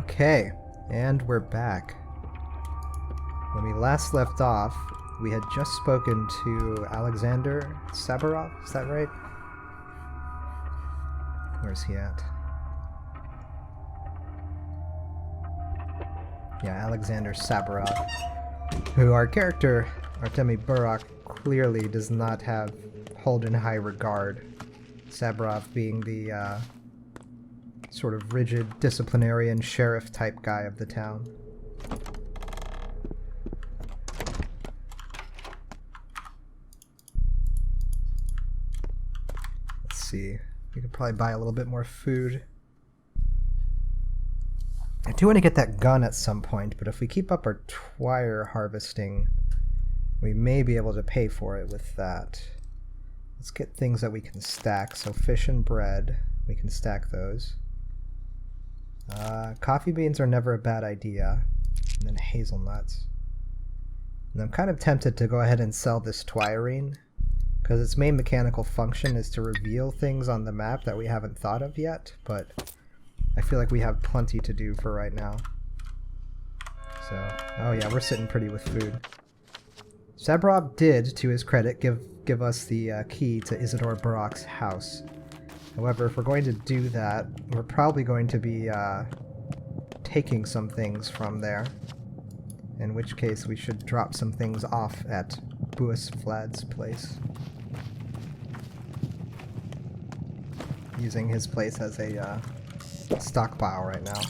Okay, and we're back. When we last left off, we had just spoken to Alexander Saburov, is that right? Where's he at? Yeah, Alexander Saburov, who our character, Artemy Burok, clearly does not hold in high regard. Saburov being the sort of rigid disciplinarian sheriff type guy of the town. Let's see. We could probably buy a little bit more food. I do want to get that gun at some point, but if we keep up our twire harvesting, we may be able to pay for it with that. Let's get things that we can stack. So fish and bread, we can stack those. Coffee beans are never a bad idea. And then hazelnuts. And I'm kind of tempted to go ahead and sell this twirine, because its main mechanical function is to reveal things on the map that we haven't thought of yet, but I feel like we have plenty to do for right now. So, oh yeah, we're sitting pretty with food. Saburov did, to his credit, give us the key to Isidore Barok's house. However, if we're going to do that, we're probably going to be taking some things from there. In which case, we should drop some things off at Buis Vlad's place. Using his place as a stockpile right now.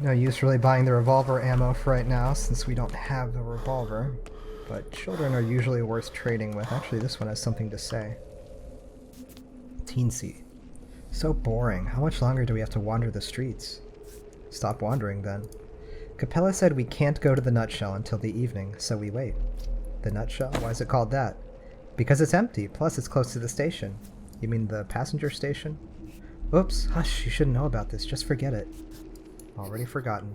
No use really buying the revolver ammo for right now, since we don't have the revolver. But children are usually worth trading with. Actually, this one has something to say. Teensy. So boring. How much longer do we have to wander the streets? Stop wandering, then. Capella said we can't go to the Nutshell until the evening, so we wait. The Nutshell? Why is it called that? Because it's empty, plus it's close to the station. You mean the passenger station? Oops, hush, you shouldn't know about this, just forget it. Already forgotten.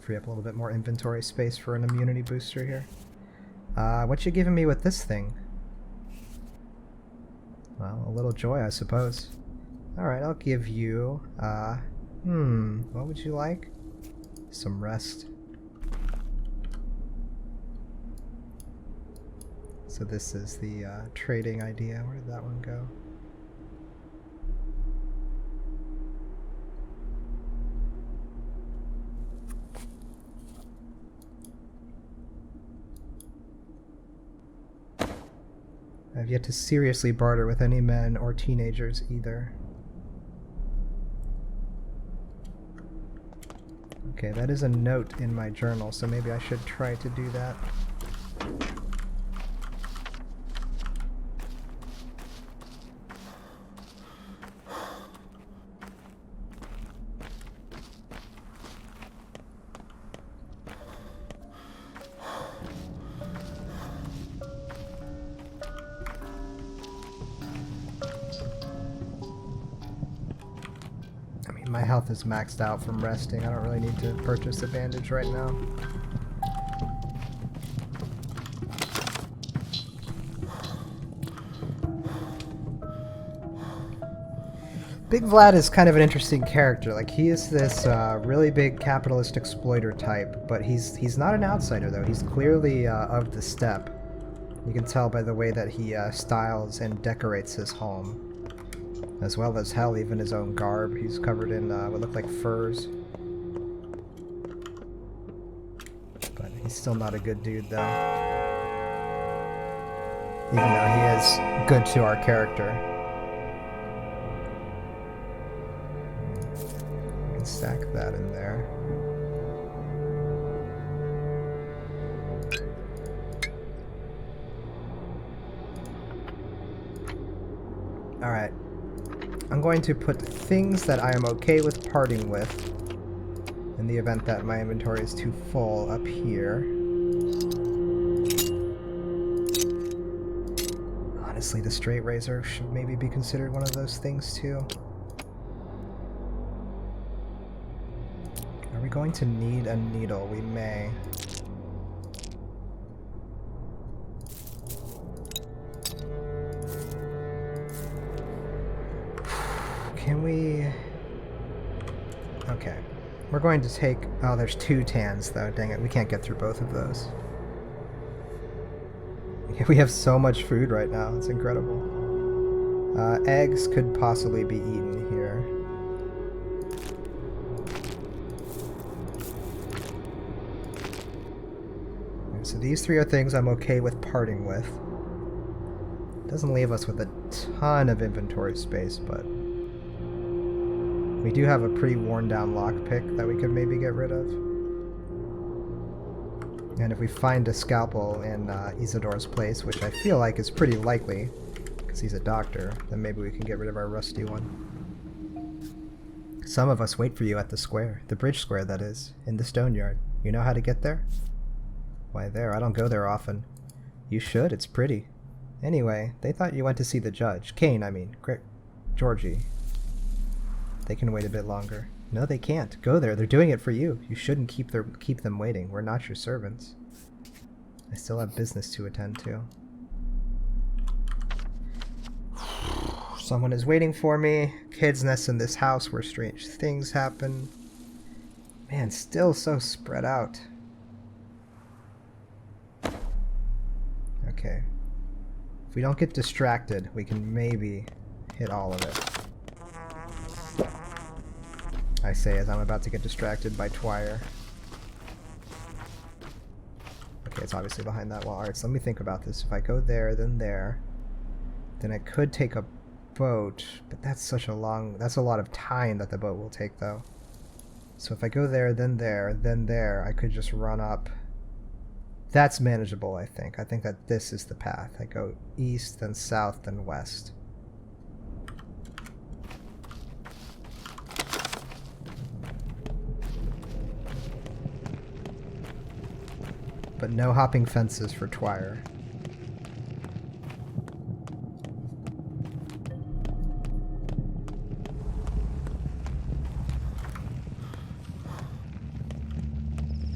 Free up a little bit more inventory space for an immunity booster here. What you giving me with this thing? Well, a little joy, I suppose. Alright, I'll give you, what would you like? Some rest. So this is the trading idea. Where did that one go? I've yet to seriously barter with any men or teenagers either. Okay, that is a note in my journal, so maybe I should try to do that. My health is maxed out from resting. I don't really need to purchase a bandage right now. Big Vlad is kind of an interesting character. Like, he is this really big capitalist exploiter type, but he's not an outsider though. He's clearly of the steppe. You can tell by the way that he styles and decorates his home. As well as, hell, even his own garb. He's covered in what look like furs. But he's still not a good dude, though. Even though he is good to our character. We can stack that in there. Alright. I'm going to put things that I am okay with parting with, in the event that my inventory is too full, up here. Honestly, the straight razor should maybe be considered one of those things too. Are we going to need a needle? We may. Can we... Okay. We're going to take... Oh, there's 2 tans though. Dang it, we can't get through both of those. We have so much food right now. It's incredible. Eggs could possibly be eaten here. And so these 3 are things I'm okay with parting with. Doesn't leave us with a ton of inventory space, but we do have a pretty worn down lockpick that we could maybe get rid of. And if we find a scalpel in Isidore's place, which I feel like is pretty likely, because he's a doctor, then maybe we can get rid of our rusty one. Some of us wait for you at the square, the bridge square that is, in the stone yard. You know how to get there? Why there, I don't go there often. You should, it's pretty. Anyway, they thought you went to see the judge. Kane, I mean. Georgie. They can wait a bit longer. No, they can't. Go there. They're doing it for you. You shouldn't keep them waiting. We're not your servants. I still have business to attend to. Someone is waiting for me. Kids nest in this house where strange things happen. Man, still so spread out. Okay. If we don't get distracted, we can maybe hit all of it. I say as I'm about to get distracted by Twire. Okay, it's obviously behind that wall. Alright, so let me think about this. If I go there, then I could take a boat, but that's a lot of time that the boat will take though. So if I go there, then there, I could just run up. That's manageable, I think. I think that this is the path. I go east, then south, then west. But no hopping fences for Twire.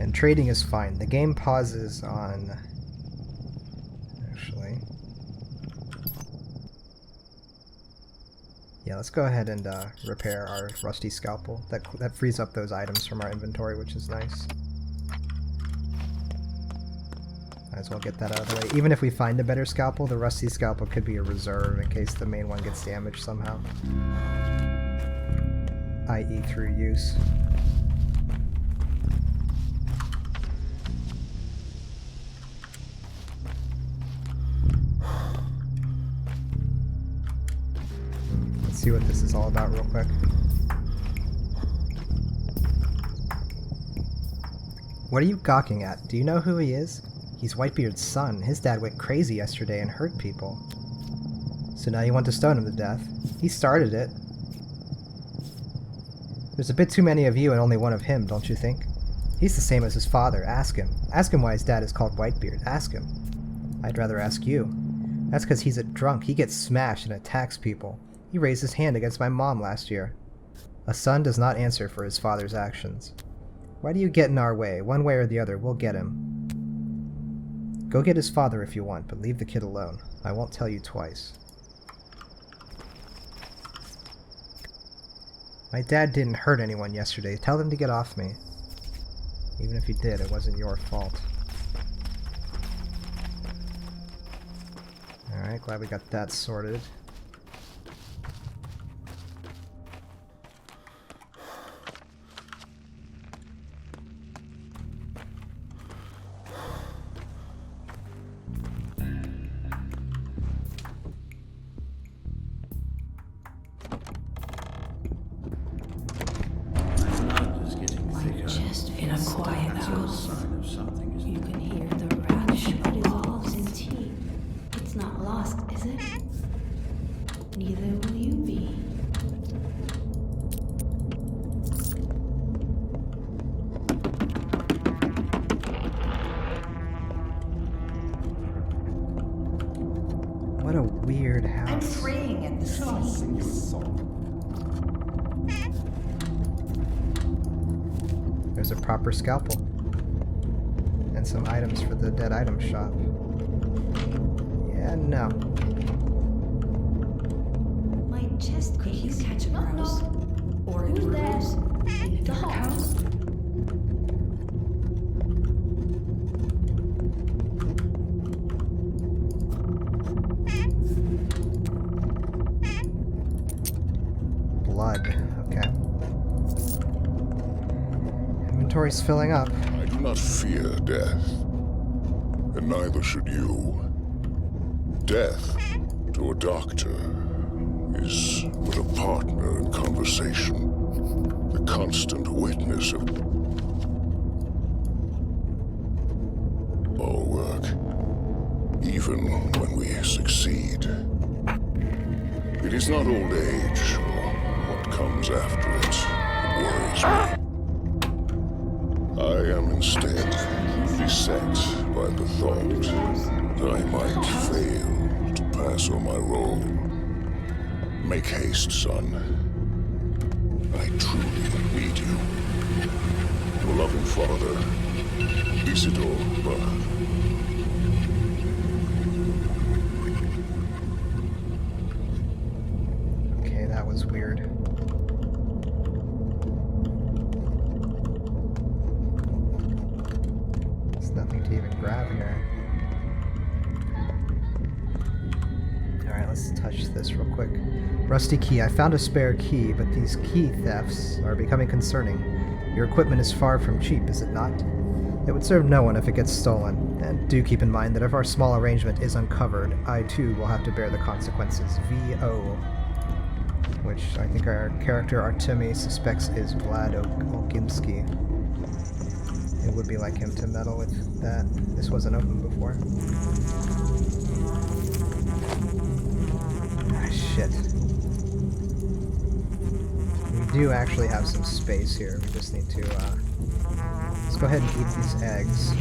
And trading is fine. The game pauses on... Actually... Yeah, let's go ahead and repair our rusty scalpel. That frees up those items from our inventory, which is nice. Might as well get that out of the way. Even if we find a better scalpel, the rusty scalpel could be a reserve in case the main one gets damaged somehow. I.e. through use. Let's see what this is all about real quick. What are you gawking at? Do you know who he is? He's Whitebeard's son. His dad went crazy yesterday and hurt people. So now you want to stone him to death. He started it. There's a bit too many of you and only one of him, don't you think? He's the same as his father. Ask him. Ask him why his dad is called Whitebeard. Ask him. I'd rather ask you. That's because he's a drunk. He gets smashed and attacks people. He raised his hand against my mom last year. A son does not answer for his father's actions. Why do you get in our way? One way or the other, we'll get him. Go get his father if you want, but leave the kid alone. I won't tell you twice. My dad didn't hurt anyone yesterday. Tell them to get off me. Even if he did, it wasn't your fault. Alright, glad we got that sorted. Neither will you be. What a weird house. I'm freeing at the seams. There's a proper scalpel. And some items for the dead item shop. Yeah, no. My chest could you catch a mouse? Or a bruise in a dark house? Blood. Okay. Inventory's filling up. I do not fear death, and neither should you. Death, to a doctor, is but a partner in conversation, the constant witness of our work, even when we succeed. It is not old age or what comes after it that worries me. I am instead beset by the thought that I might fail to pass on my role. Make haste, son. I truly need you. Your loving father, Isidore Bard. Okay, that was weird. There's nothing to even grab here. Alright, let's touch this real quick. Rusty key. I found a spare key, but these key thefts are becoming concerning. Your equipment is far from cheap, is it not? It would serve no one if it gets stolen. And do keep in mind that if our small arrangement is uncovered, I too will have to bear the consequences. V.O. Which I think our character Artemi suspects is Vlad Olgimsky. It would be like him to meddle with that. This wasn't open before. Ah, shit. We do actually have some space here. We just need to, let's go ahead and eat these eggs.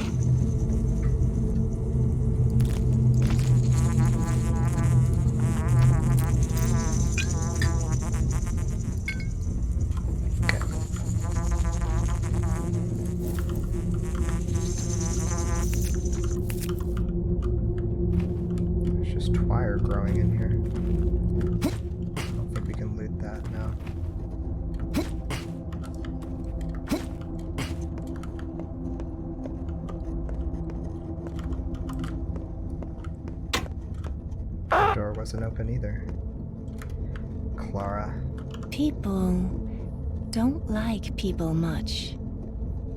Growing in here. I don't think we can loot that now. The door wasn't open either. Clara. People don't like people much,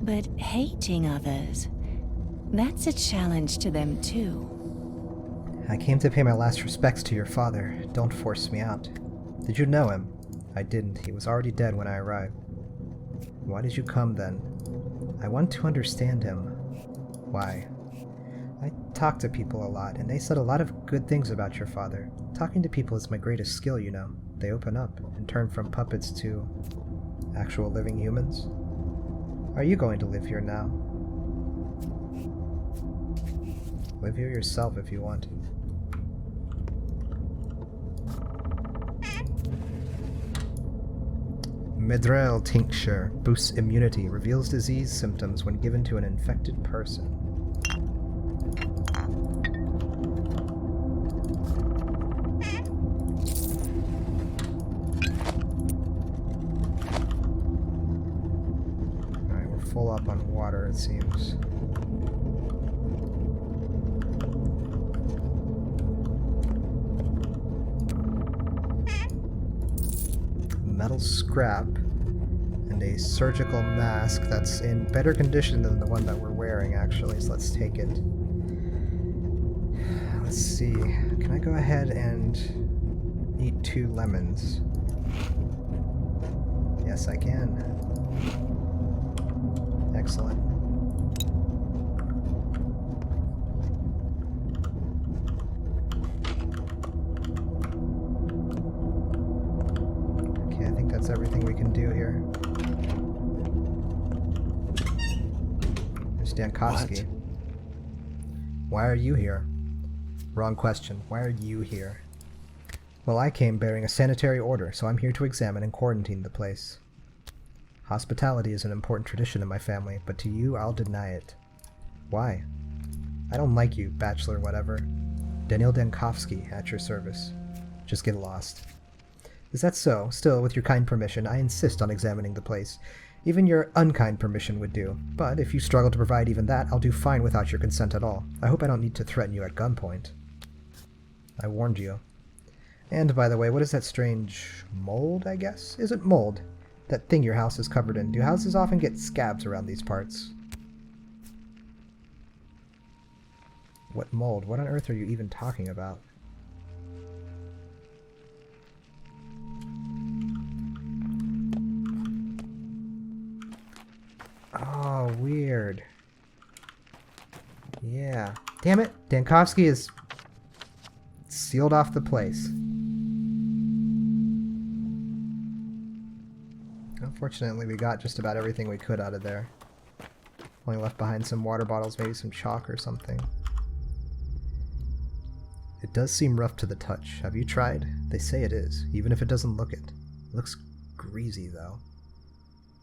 but hating others, that's a challenge to them too. I came to pay my last respects to your father. Don't force me out. Did you know him? I didn't. He was already dead when I arrived. Why did you come then? I want to understand him. Why? I talk to people a lot, and they said a lot of good things about your father. Talking to people is my greatest skill, you know. They open up and turn from puppets to actual living humans. Are you going to live here now? Live here yourself if you want. Medrel tincture boosts immunity, reveals disease symptoms when given to an infected person. Alright, we're full up on water, it seems. Metal scrap and a surgical mask that's in better condition than the one that we're wearing, actually, so let's take it. Let's see, can I go ahead and eat 2 lemons? Yes, I can. Excellent. that's everything we can do here. There's Dankovsky. Why are you here? Wrong question. Why are you here? Well, I came bearing a sanitary order, so I'm here to examine and quarantine the place. Hospitality is an important tradition in my family, but to you, I'll deny it. Why? I don't like you, bachelor whatever. Daniel Dankovsky, at your service. Just get lost. Is that so? Still, with your kind permission, I insist on examining the place. Even your unkind permission would do. But if you struggle to provide even that, I'll do fine without your consent at all. I hope I don't need to threaten you at gunpoint. I warned you. And, by the way, what is that strange mold, I guess? Is it mold? That thing your house is covered in. Do houses often get scabs around these parts? What mold? What on earth are you even talking about? Oh, weird. Yeah. Damn it! Dankovsky is sealed off the place. Unfortunately, we got just about everything we could out of there. Only left behind some water bottles, maybe some chalk or something. It does seem rough to the touch. Have you tried? They say it is, even if it doesn't look it. It looks greasy, though.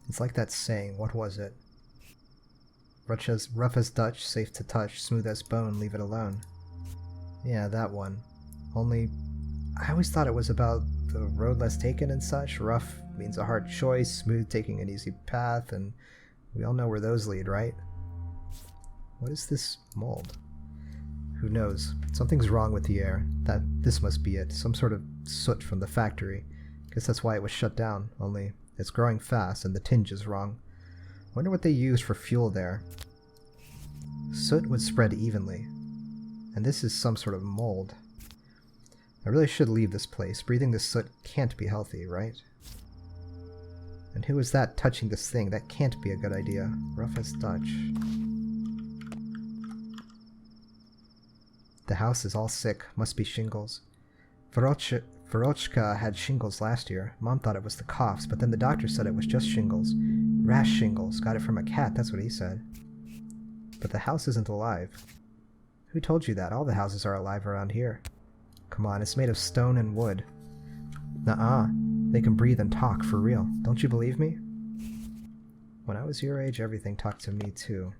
It's like that saying, what was it? Rough as Dutch, safe to touch, smooth as bone, leave it alone. Yeah, that one. Only, I always thought it was about the road less taken and such. Rough means a hard choice, smooth taking an easy path, and we all know where those lead, right? What is this mold? Who knows? Something's wrong with the air. This must be it. Some sort of soot from the factory. Guess that's why it was shut down, only it's growing fast and the tinge is wrong. Wonder what they used for fuel there. Soot would spread evenly. And this is some sort of mold. I really should leave this place. Breathing this soot can't be healthy, right? And who is that touching this thing? That can't be a good idea. Rough as Dutch. The house is all sick. Must be shingles. Verochka had shingles last year. Mom thought it was the coughs, but then the doctor said it was just shingles. Rash shingles. Got it from a cat, that's what he said. But the house isn't alive. Who told you that? All the houses are alive around here. Come on, it's made of stone and wood. Nuh-uh. They can breathe and talk, for real. Don't you believe me? When I was your age, everything talked to me, too.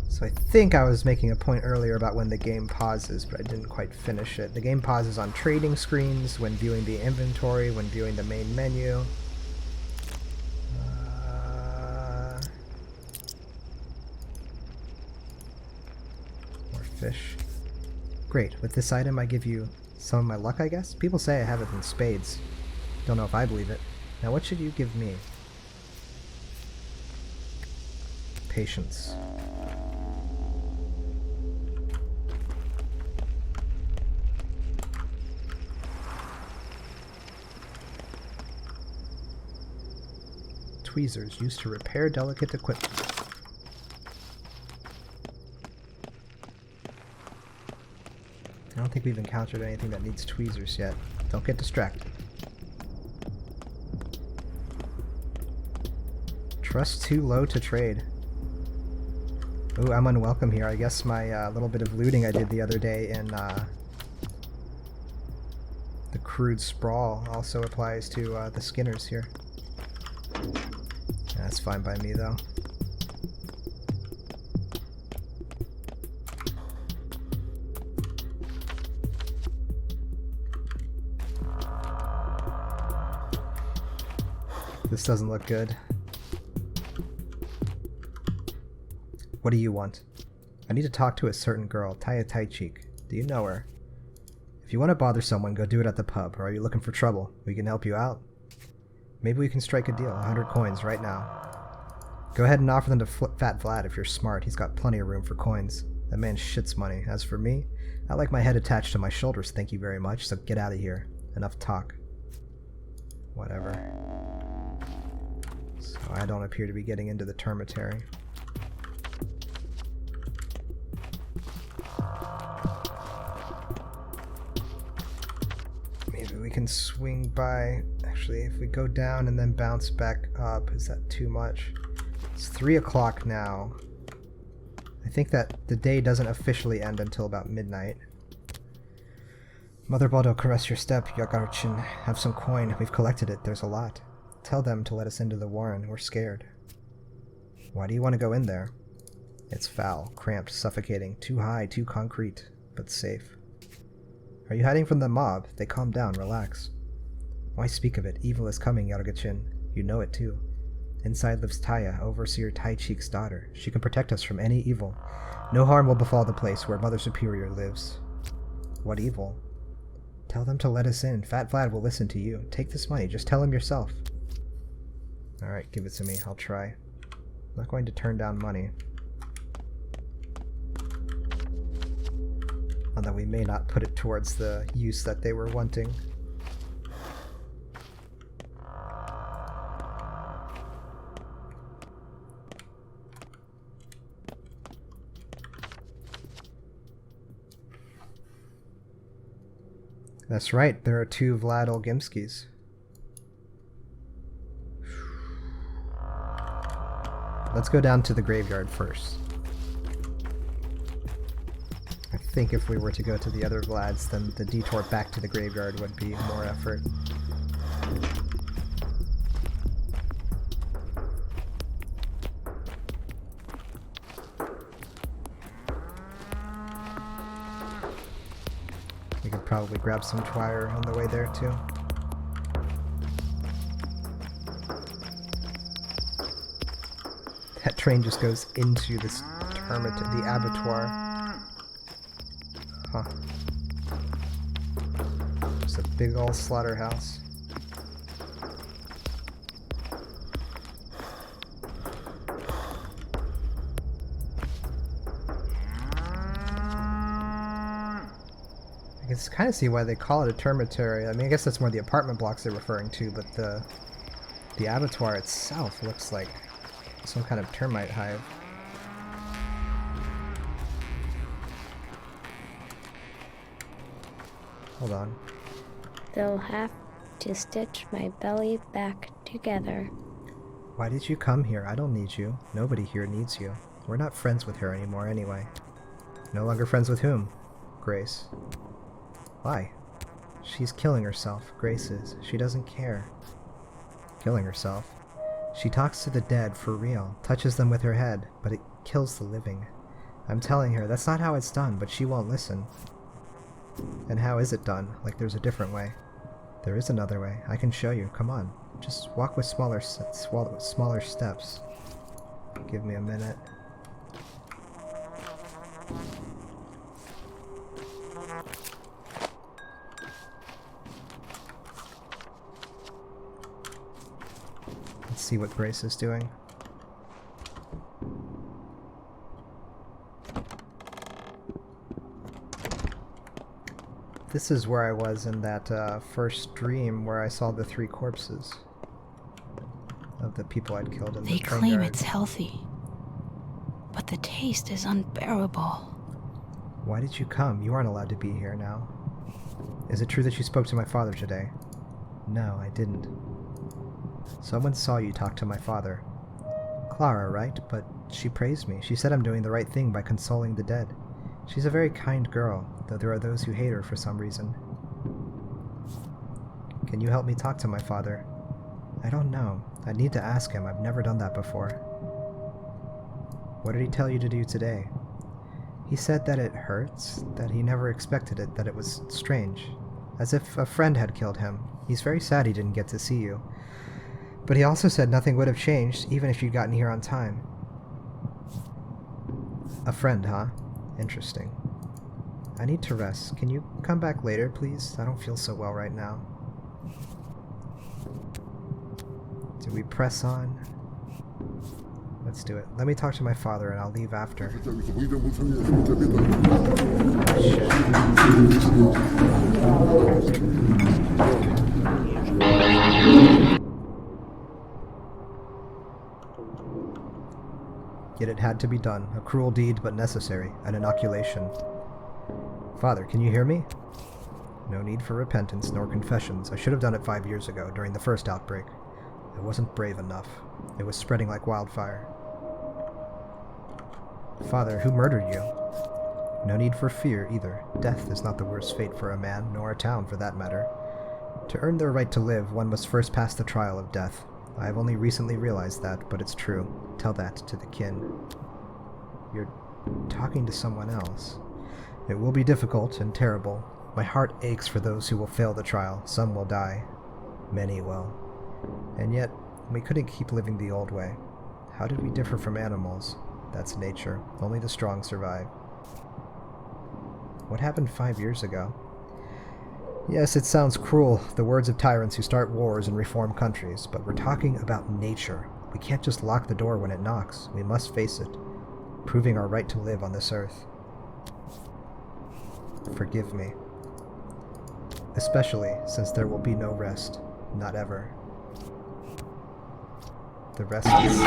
So I think I was making a point earlier about when the game pauses, but I didn't quite finish it. The game pauses on trading screens, when viewing the inventory, when viewing the main menu. More fish. Great. With this item I give you some of my luck, I guess? People say I have it in spades. Don't know if I believe it. Now what should you give me? Patience. Tweezers used to repair delicate equipment. I don't think we've encountered anything that needs tweezers yet. Don't get distracted. Trust too low to trade. Ooh, I'm unwelcome here. I guess my little bit of looting I did the other day in the crude sprawl also applies to the Skinners here. That's fine by me, though. This doesn't look good. What do you want? I need to talk to a certain girl, Taya Taichik. Do you know her? If you want to bother someone, go do it at the pub. Or are you looking for trouble? We can help you out. Maybe we can strike a deal. 100 coins right now. Go ahead and offer them to Fat Vlad if you're smart. He's got plenty of room for coins. That man shits money. As for me, I like my head attached to my shoulders, thank you very much, so get out of here. Enough talk. Whatever. So I don't appear to be getting into the termitary. can swing by. Actually, if we go down and then bounce back up, is that too much? It's 3 o'clock now. I think that the day doesn't officially end until about midnight. Mother Baldo, caress your step, Yagarchin. Have some coin. We've collected it. There's a lot. Tell them to let us into the warren. We're scared. Why do you want to go in there? It's foul, cramped, suffocating, too high, too concrete, but safe. Are you hiding from the mob? They calm down, relax. Why speak of it? Evil is coming, Yargachin. You know it too. Inside lives Taya, Overseer Taichik's daughter. She can protect us from any evil. No harm will befall the place where Mother Superior lives. What evil? Tell them to let us in. Fat Vlad will listen to you. Take this money. Just tell him yourself. Alright, give it to me. I'll try. I'm not going to turn down money. Although we may not put it towards the use that they were wanting. That's right, there are 2 Vlad Olgimskis. Let's go down to the graveyard first. I think if we were to go to the other Vlads, then the detour back to the graveyard would be more effort. We could probably grab some twire on the way there too. That train just goes into this the abattoir. Huh. It's a big old slaughterhouse. I can kind of see why they call it a termitary. I mean, I guess that's more the apartment blocks they're referring to, but the abattoir itself looks like some kind of termite hive. Hold on. They'll have to stitch my belly back together. Why did you come here? I don't need you. Nobody here needs you. We're not friends with her anymore anyway. No longer friends with whom? Grace. Why? She's killing herself. Grace is. She doesn't care. Killing herself? She talks to the dead for real, touches them with her head, but it kills the living. I'm telling her that's not how it's done, but she won't listen. And how is it done? Like there's a different way. There is another way. I can show you. Come on. Just walk with smaller steps. Give me a minute. Let's see what Grace is doing. This is where I was in that first dream where I saw the 3 corpses of the people I'd killed in the They train claim yard. it's healthy, but the taste is unbearable. Why did you come? You aren't allowed to be here now. Is it true that you spoke to my father today? No, I didn't. Someone saw you talk to my father. Clara, right? But she praised me. She said I'm doing the right thing by consoling the dead. She's a very kind girl, though there are those who hate her for some reason. Can you help me talk to my father? I don't know. I need to ask him. I've never done that before. What did he tell you to do today? He said that it hurts, that he never expected it, that it was strange. As if a friend had killed him. He's very sad he didn't get to see you. But he also said nothing would have changed, even if you'd gotten here on time. A friend, huh? Interesting. I need to rest. Can you come back later, please? I don't feel so well right now. Do we press on? Let's do it. Let me talk to my father and I'll leave after. Yet it had to be done. A cruel deed, but necessary. An inoculation. Father, can you hear me? No need for repentance nor confessions. I should have done it 5 years ago, during the first outbreak. I wasn't brave enough. It was spreading like wildfire. Father, who murdered you? No need for fear, either. Death is not the worst fate for a man, nor a town for that matter. To earn their right to live, one must first pass the trial of death. I have only recently realized that, but it's true. Tell that to the kin. You're talking to someone else. It will be difficult and terrible. My heart aches for those who will fail the trial. Some will die. Many will. And yet, we couldn't keep living the old way. How did we differ from animals? That's nature. Only the strong survive. What happened 5 years ago? Yes, it sounds cruel, the words of tyrants who start wars and reform countries, but we're talking about nature. We can't just lock the door when it knocks. We must face it, proving our right to live on this earth. Forgive me. Especially since there will be no rest. Not ever. The rest is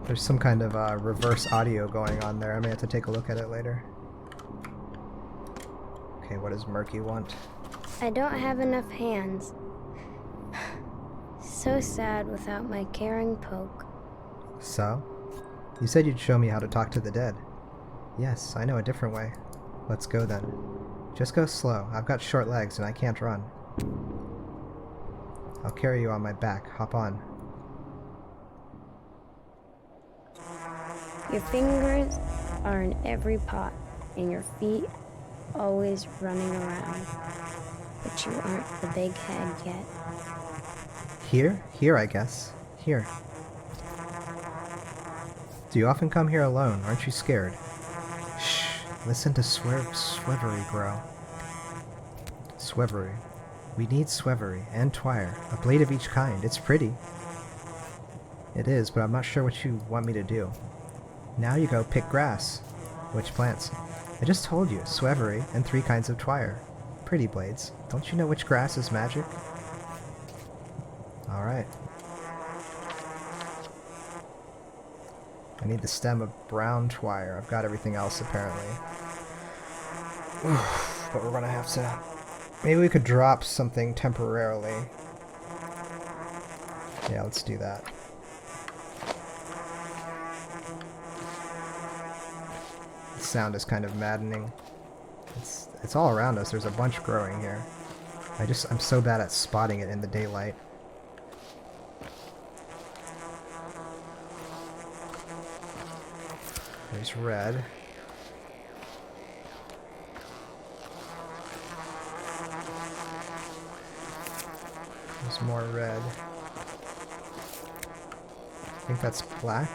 There's some kind of reverse audio going on there. I may have to take a look at it later. Okay, what does Murky want? I don't have enough hands. So sad without my caring poke. So? You said you'd show me how to talk to the dead. Yes, I know a different way. Let's go then. Just go slow. I've got short legs and I can't run. I'll carry you on my back. Hop on. Your fingers are in every pot, and your feet always running around. But you aren't the big head yet. Here? Here, I guess. Here. Do you often come here alone? Aren't you scared? Shh. Listen to Swevery grow. Swevery. We need Swevery and Twire. A blade of each kind. It's pretty. It is, but I'm not sure what you want me to do. Now you go pick grass. Which plants? I just told you. Swevery and 3 kinds of Twire. Pretty blades. Don't you know which grass is magic? Alright. I need the stem of brown Twire. I've got everything else apparently. But we're gonna have to... Maybe we could drop something temporarily. Yeah, let's do that. The sound is kind of maddening. It's all around us. There's a bunch growing here. I'm so bad at spotting it in the daylight. There's red. There's more red. I think that's black.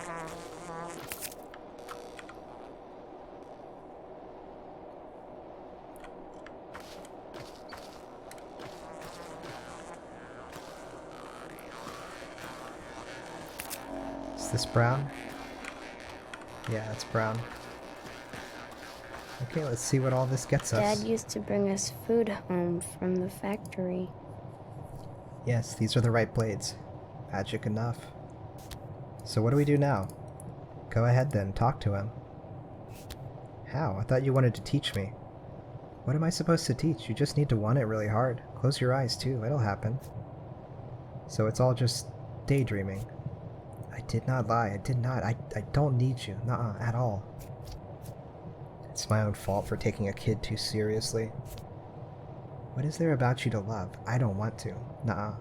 Is this brown? Yeah, it's brown. Okay, let's see what all this gets us. Dad used to bring us food home from the factory. Yes, these are the right blades. Magic enough. So what do we do now? Go ahead then, talk to him. How? I thought you wanted to teach me. What am I supposed to teach? You just need to want it really hard. Close your eyes too, it'll happen. So it's all just daydreaming. I did not lie, I did not. I don't need you, nuh-uh, at all. It's my own fault for taking a kid too seriously. What is there about you to love? I don't want to, nuh-uh.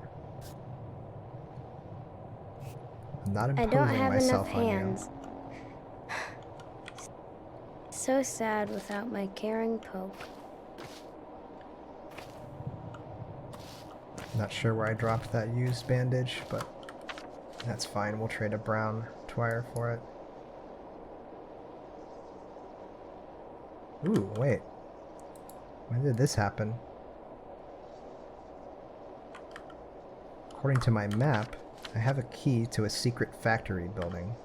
I'm not I imposing don't have myself enough on hands. So sad without my caring poke. you. Not sure where I dropped that used bandage, but that's fine. We'll trade a brown Twire for it. Ooh, wait. When did this happen? According to my map, I have a key to a secret factory building.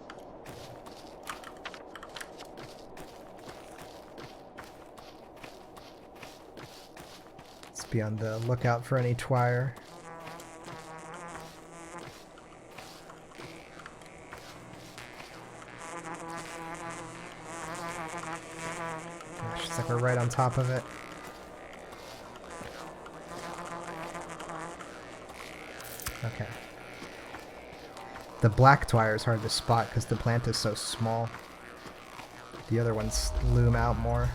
Be on the lookout for any twire. Gosh, it's like we're right on top of it. Okay. The black twire is hard to spot because the plant is so small. The other ones loom out more.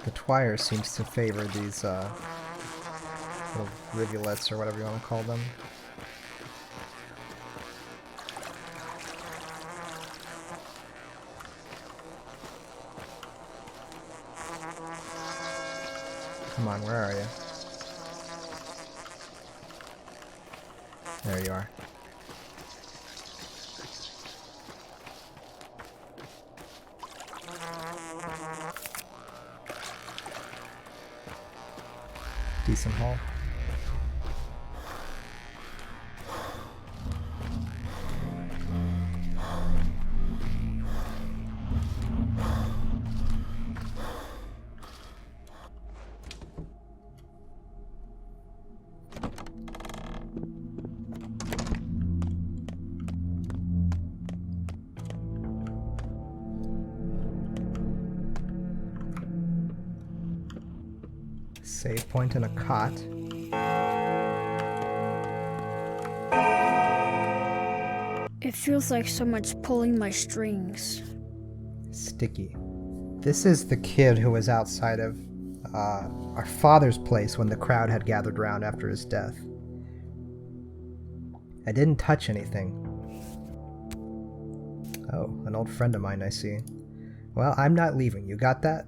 The twire seems to favor these little rivulets or whatever you want to call them. Come on, where are you? There you are. Decent haul. Save point and a cot. It feels like someone's pulling my strings. Sticky. This is the kid who was outside of our father's place when the crowd had gathered round after his death. I didn't touch anything. Oh, an old friend of mine, I see. Well, I'm not leaving. You got that?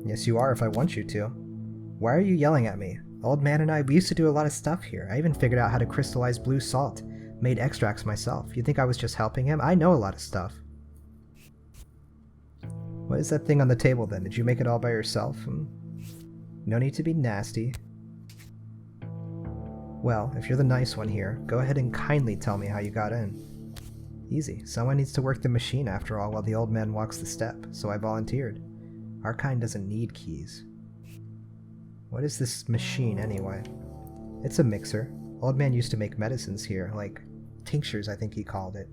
Yes, you are if I want you to. Why are you yelling at me? Old man and I, we used to do a lot of stuff here. I even figured out how to crystallize blue salt. Made extracts myself. You think I was just helping him? I know a lot of stuff. What is that thing on the table then? Did you make it all by yourself? No need to be nasty. Well, if you're the nice one here, go ahead and kindly tell me how you got in. Easy. Someone needs to work the machine after all while the old man walks the step, so I volunteered. Our kind doesn't need keys. What is this machine anyway? It's a mixer. Old man used to make medicines here, like tinctures I think he called it.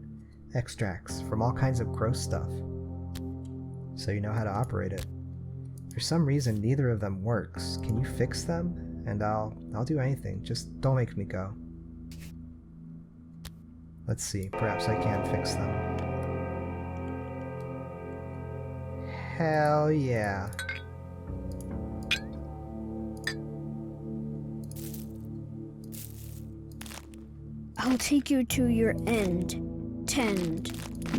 Extracts from all kinds of gross stuff. So you know how to operate it. For some reason neither of them works. Can you fix them? And I'll do anything. Just don't make me go. Let's see, perhaps I can fix them. Hell yeah. I'll take you to your end. Tend,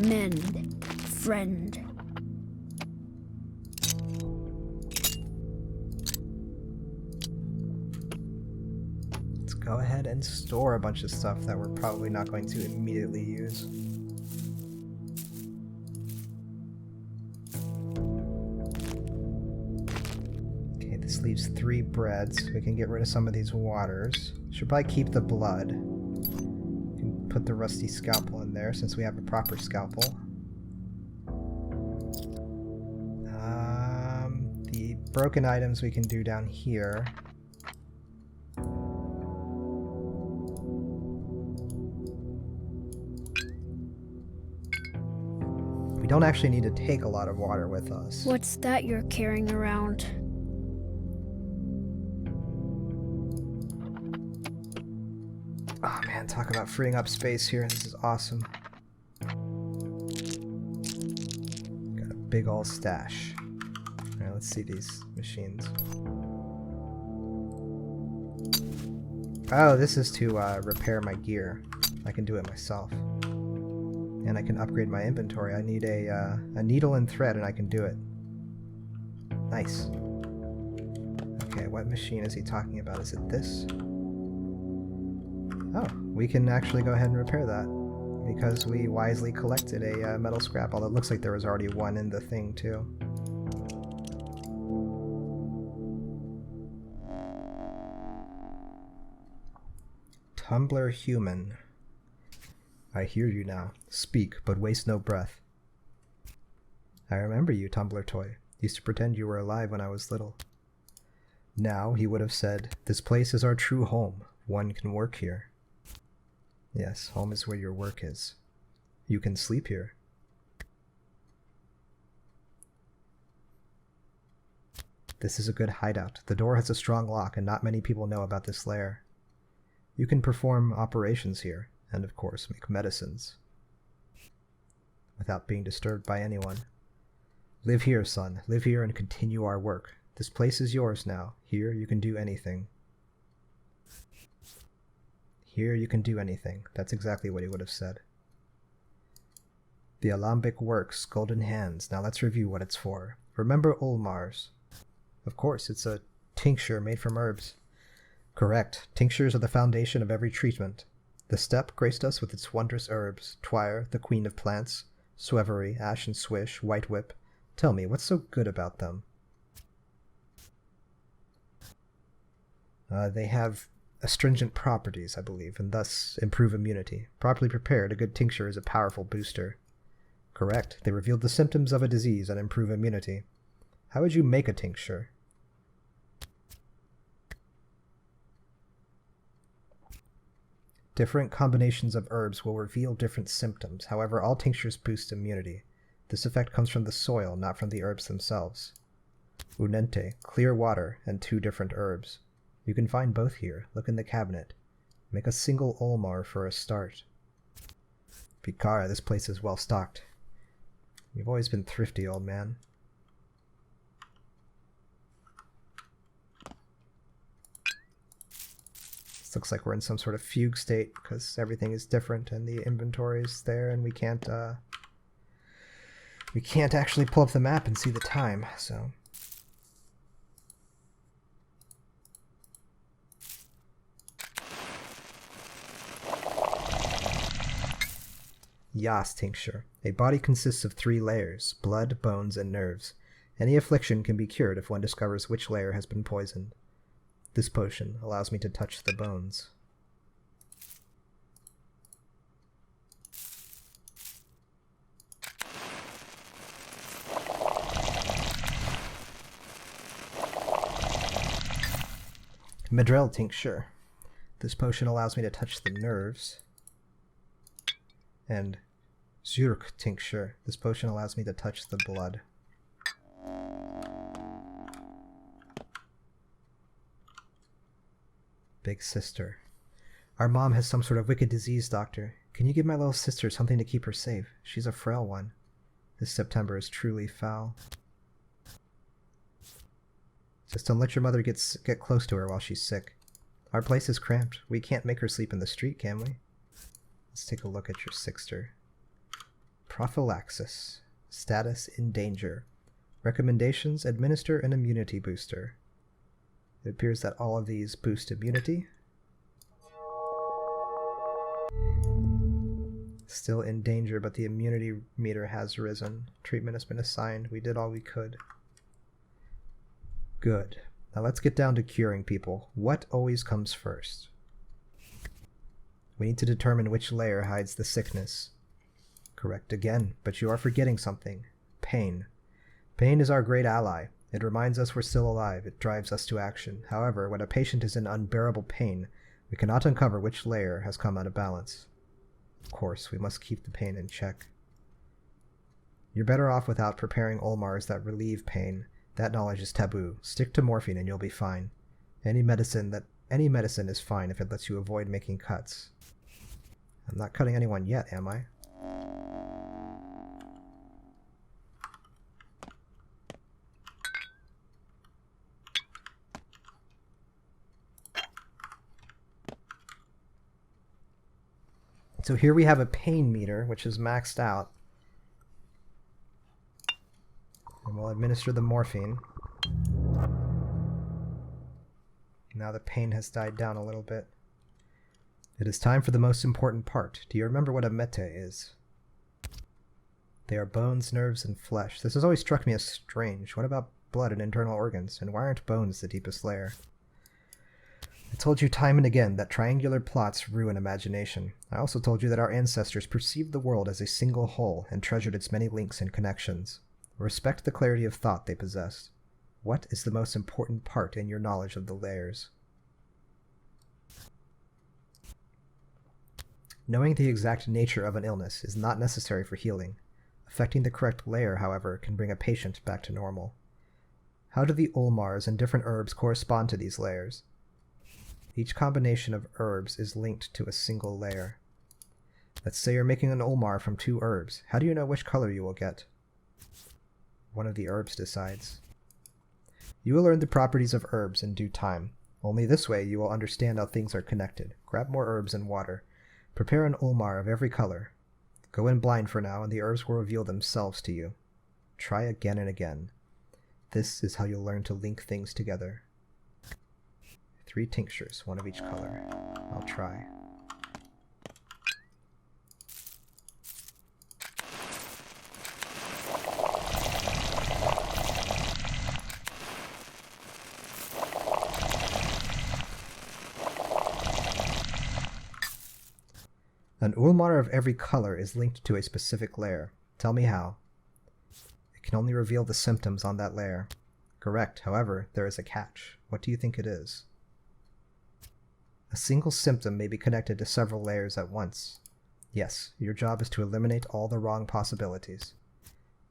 mend, friend. Let's go ahead and store a bunch of stuff that we're probably not going to immediately use. Okay, this leaves 3 breads. We can get rid of some of these waters. Should probably keep the blood. Put the rusty scalpel in there since we have a proper scalpel. The broken items we can do down here. We don't actually need to take a lot of water with us. What's that you're carrying around? Oh man, talk about freeing up space here. This is awesome. Got a big ol' stash. Alright, let's see these machines. Oh, this is to repair my gear. I can do it myself. And I can upgrade my inventory. I need a needle and thread and I can do it. Nice. Okay, what machine is he talking about? Is it this? Oh, we can actually go ahead and repair that because we wisely collected a metal scrap, although it looks like there was already one in the thing too. Tumbler human. I hear you now. Speak, but waste no breath. I remember you, Tumbler toy. Used to pretend you were alive when I was little. Now, he would have said, this place is our true home. One can work here. Yes, home is where your work is. You can sleep here. This is a good hideout. The door has a strong lock, and not many people know about this lair. You can perform operations here, and of course make medicines, without being disturbed by anyone. Live here, son. Live here and continue our work. This place is yours now. Here you can do anything. Here you can do anything. That's exactly what he would have said. The alembic works, golden hands. Now let's review what it's for. Remember Ulmar's. Of course, it's a tincture made from herbs. Correct. Tinctures are the foundation of every treatment. The steppe graced us with its wondrous herbs. Twire, the queen of plants. Swevery, ash and swish, white whip. Tell me, what's so good about them? They have astringent properties, I believe, and thus improve immunity. Properly prepared, a good tincture is a powerful booster. Correct. They reveal the symptoms of a disease and improve immunity. How would you make a tincture? Different combinations of herbs will reveal different symptoms. However, all tinctures boost immunity. This effect comes from the soil, not from the herbs themselves. Unente, clear water, and 2 different herbs. You can find both here. Look in the cabinet. Make a single Ulmar for a start. Pikara, this place is well stocked. You've always been thrifty, old man. This looks like we're in some sort of fugue state because everything is different and the inventory is there and we can't actually pull up the map and see the time, so. Yas tincture. A body consists of 3 layers, blood, bones, and nerves. Any affliction can be cured if one discovers which layer has been poisoned. This potion allows me to touch the bones. Madrel tincture. This potion allows me to touch the nerves. And Zurk tincture. This potion allows me to touch the blood. Big sister. Our mom has some sort of wicked disease, doctor. Can you give my little sister something to keep her safe? She's a frail one. This September is truly foul. Just don't let your mother get close to her while she's sick. Our place is cramped. We can't make her sleep in the street, can we? Let's take a look at your sister. Prophylaxis. Status in danger. Recommendations: administer an immunity booster. It appears that all of these boost immunity. Still in danger, but the immunity meter has risen. Treatment has been assigned. We did all we could. Good. Now let's get down to curing people. What always comes first? We need to determine which layer hides the sickness. Correct again, but you are forgetting something. Pain. Pain is our great ally. It reminds us we're still alive. It drives us to action. However, when a patient is in unbearable pain, we cannot uncover which layer has come out of balance. Of course, we must keep the pain in check. You're better off without preparing Ulmars that relieve pain. That knowledge is taboo. Stick to morphine and you'll be fine. Any medicine is fine if it lets you avoid making cuts. I'm not cutting anyone yet, am I? So here we have a pain meter, which is maxed out. And we'll administer the morphine. Now the pain has died down a little bit. It is time for the most important part. Do you remember what a mete is? They are bones, nerves, and flesh. This has always struck me as strange. What about blood and internal organs? And why aren't bones the deepest layer? I told you time and again that triangular plots ruin imagination. I also told you that our ancestors perceived the world as a single whole and treasured its many links and connections. Respect the clarity of thought they possessed. What is the most important part in your knowledge of the layers? Knowing the exact nature of an illness is not necessary for healing. Affecting the correct layer, however, can bring a patient back to normal. How do the ulmars and different herbs correspond to these layers? Each combination of herbs is linked to a single layer. Let's say you're making an ulmar from 2 herbs. How do you know which color you will get? One of the herbs decides. You will learn the properties of herbs in due time. Only this way you will understand how things are connected. Grab more herbs and water. Prepare an ulmar of every color. Go in blind for now, and the herbs will reveal themselves to you. Try again and again. This is how you'll learn to link things together. 3 tinctures, 1 of each color. I'll try. An ulmar of every color is linked to a specific layer. Tell me how. It can only reveal the symptoms on that layer. Correct, however, there is a catch. What do you think it is? A single symptom may be connected to several layers at once. Yes, your job is to eliminate all the wrong possibilities.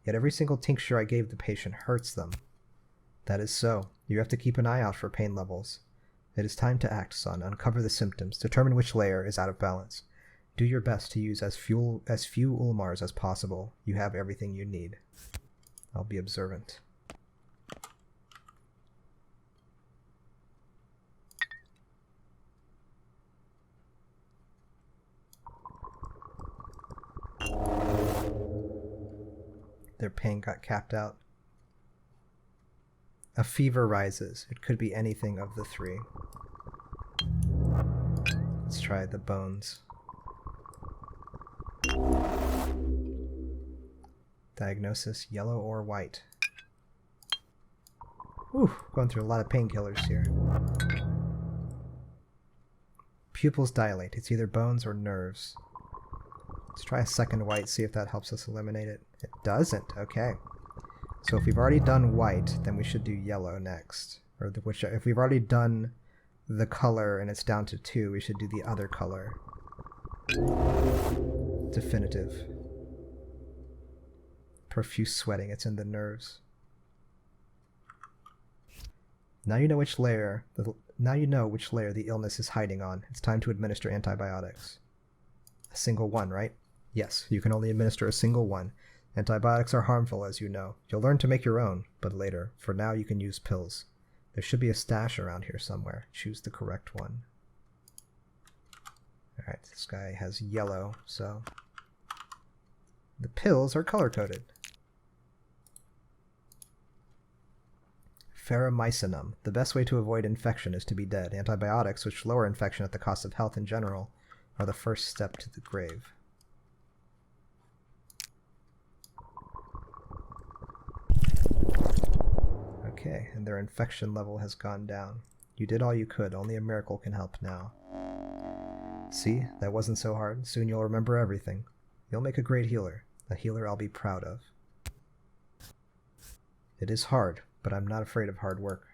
Yet every single tincture I gave the patient hurts them. That is so. You have to keep an eye out for pain levels. It is time to act, son. Uncover the symptoms. Determine which layer is out of balance. Do your best to use as few ulmars as possible. You have everything you need. I'll be observant. Their pain got capped out. A fever rises. It could be anything of the 3. Let's try the bones. Diagnosis, yellow or white. Whew, going through a lot of painkillers here. Pupils dilate. It's either bones or nerves. Let's try a second white, see if that helps us eliminate it. It doesn't. Okay. So if we've already done white, then we should do yellow next. Or if we've already done the color and it's down to 2, we should do the other color. Definitive. Profuse sweating. It's in the nerves. Now you know which layer. Now you know which layer the illness is hiding on. It's time to administer antibiotics. A single one, right? Yes, you can only administer a single one. Antibiotics are harmful, as you know. You'll learn to make your own, but later. For now, you can use pills. There should be a stash around here somewhere. Choose the correct one. Alright, this guy has yellow, so... The pills are color-coded. Ferromycinum. The best way to avoid infection is to be dead. Antibiotics, which lower infection at the cost of health in general, are the first step to the grave. Okay, and their infection level has gone down. You did all you could. Only a miracle can help now. See, that wasn't so hard. Soon you'll remember everything. You'll make a great healer. A healer I'll be proud of. It is hard, but I'm not afraid of hard work.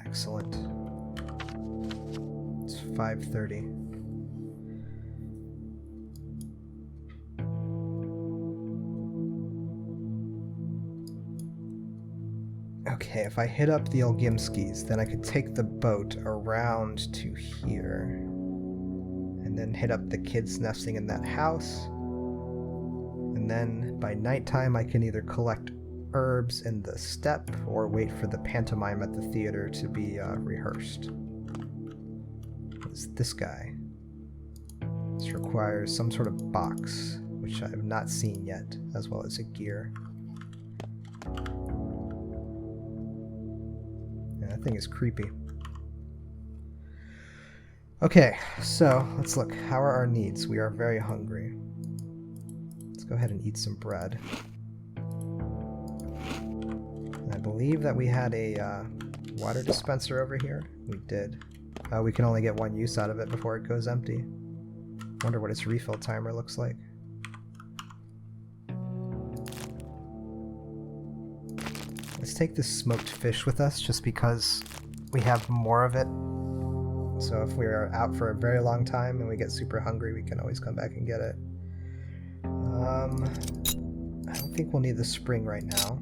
Excellent. It's 5:30. Okay, if I hit up the Elgimskis, then I could take the boat around to here. And then hit up the kids nesting in that house. And then by nighttime I can either collect herbs in the steppe or wait for the pantomime at the theater to be rehearsed. It's this guy. This requires some sort of box, which I have not seen yet, as well as a gear. Yeah, that thing is creepy. Okay, so let's look. How are our needs? We are very hungry. Let's go ahead and eat some bread. I believe that we had a water dispenser over here. We did. We can only get one use out of it before it goes empty. Wonder what its refill timer looks like. Let's take this smoked fish with us just because we have more of it. So if we're out for a very long time and we get super hungry, we can always come back and get it. I don't think we'll need the spring right now.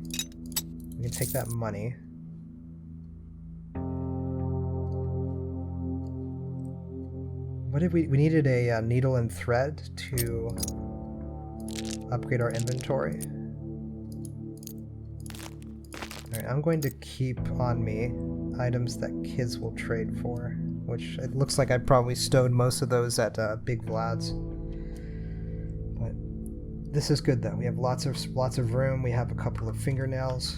We can take that money. What did we needed a needle and thread to upgrade our inventory. Alright, I'm going to keep on me items that kids will trade for, which it looks like I probably stowed most of those at Big Vlad's. But this is good though. We have lots of room. We have a couple of fingernails.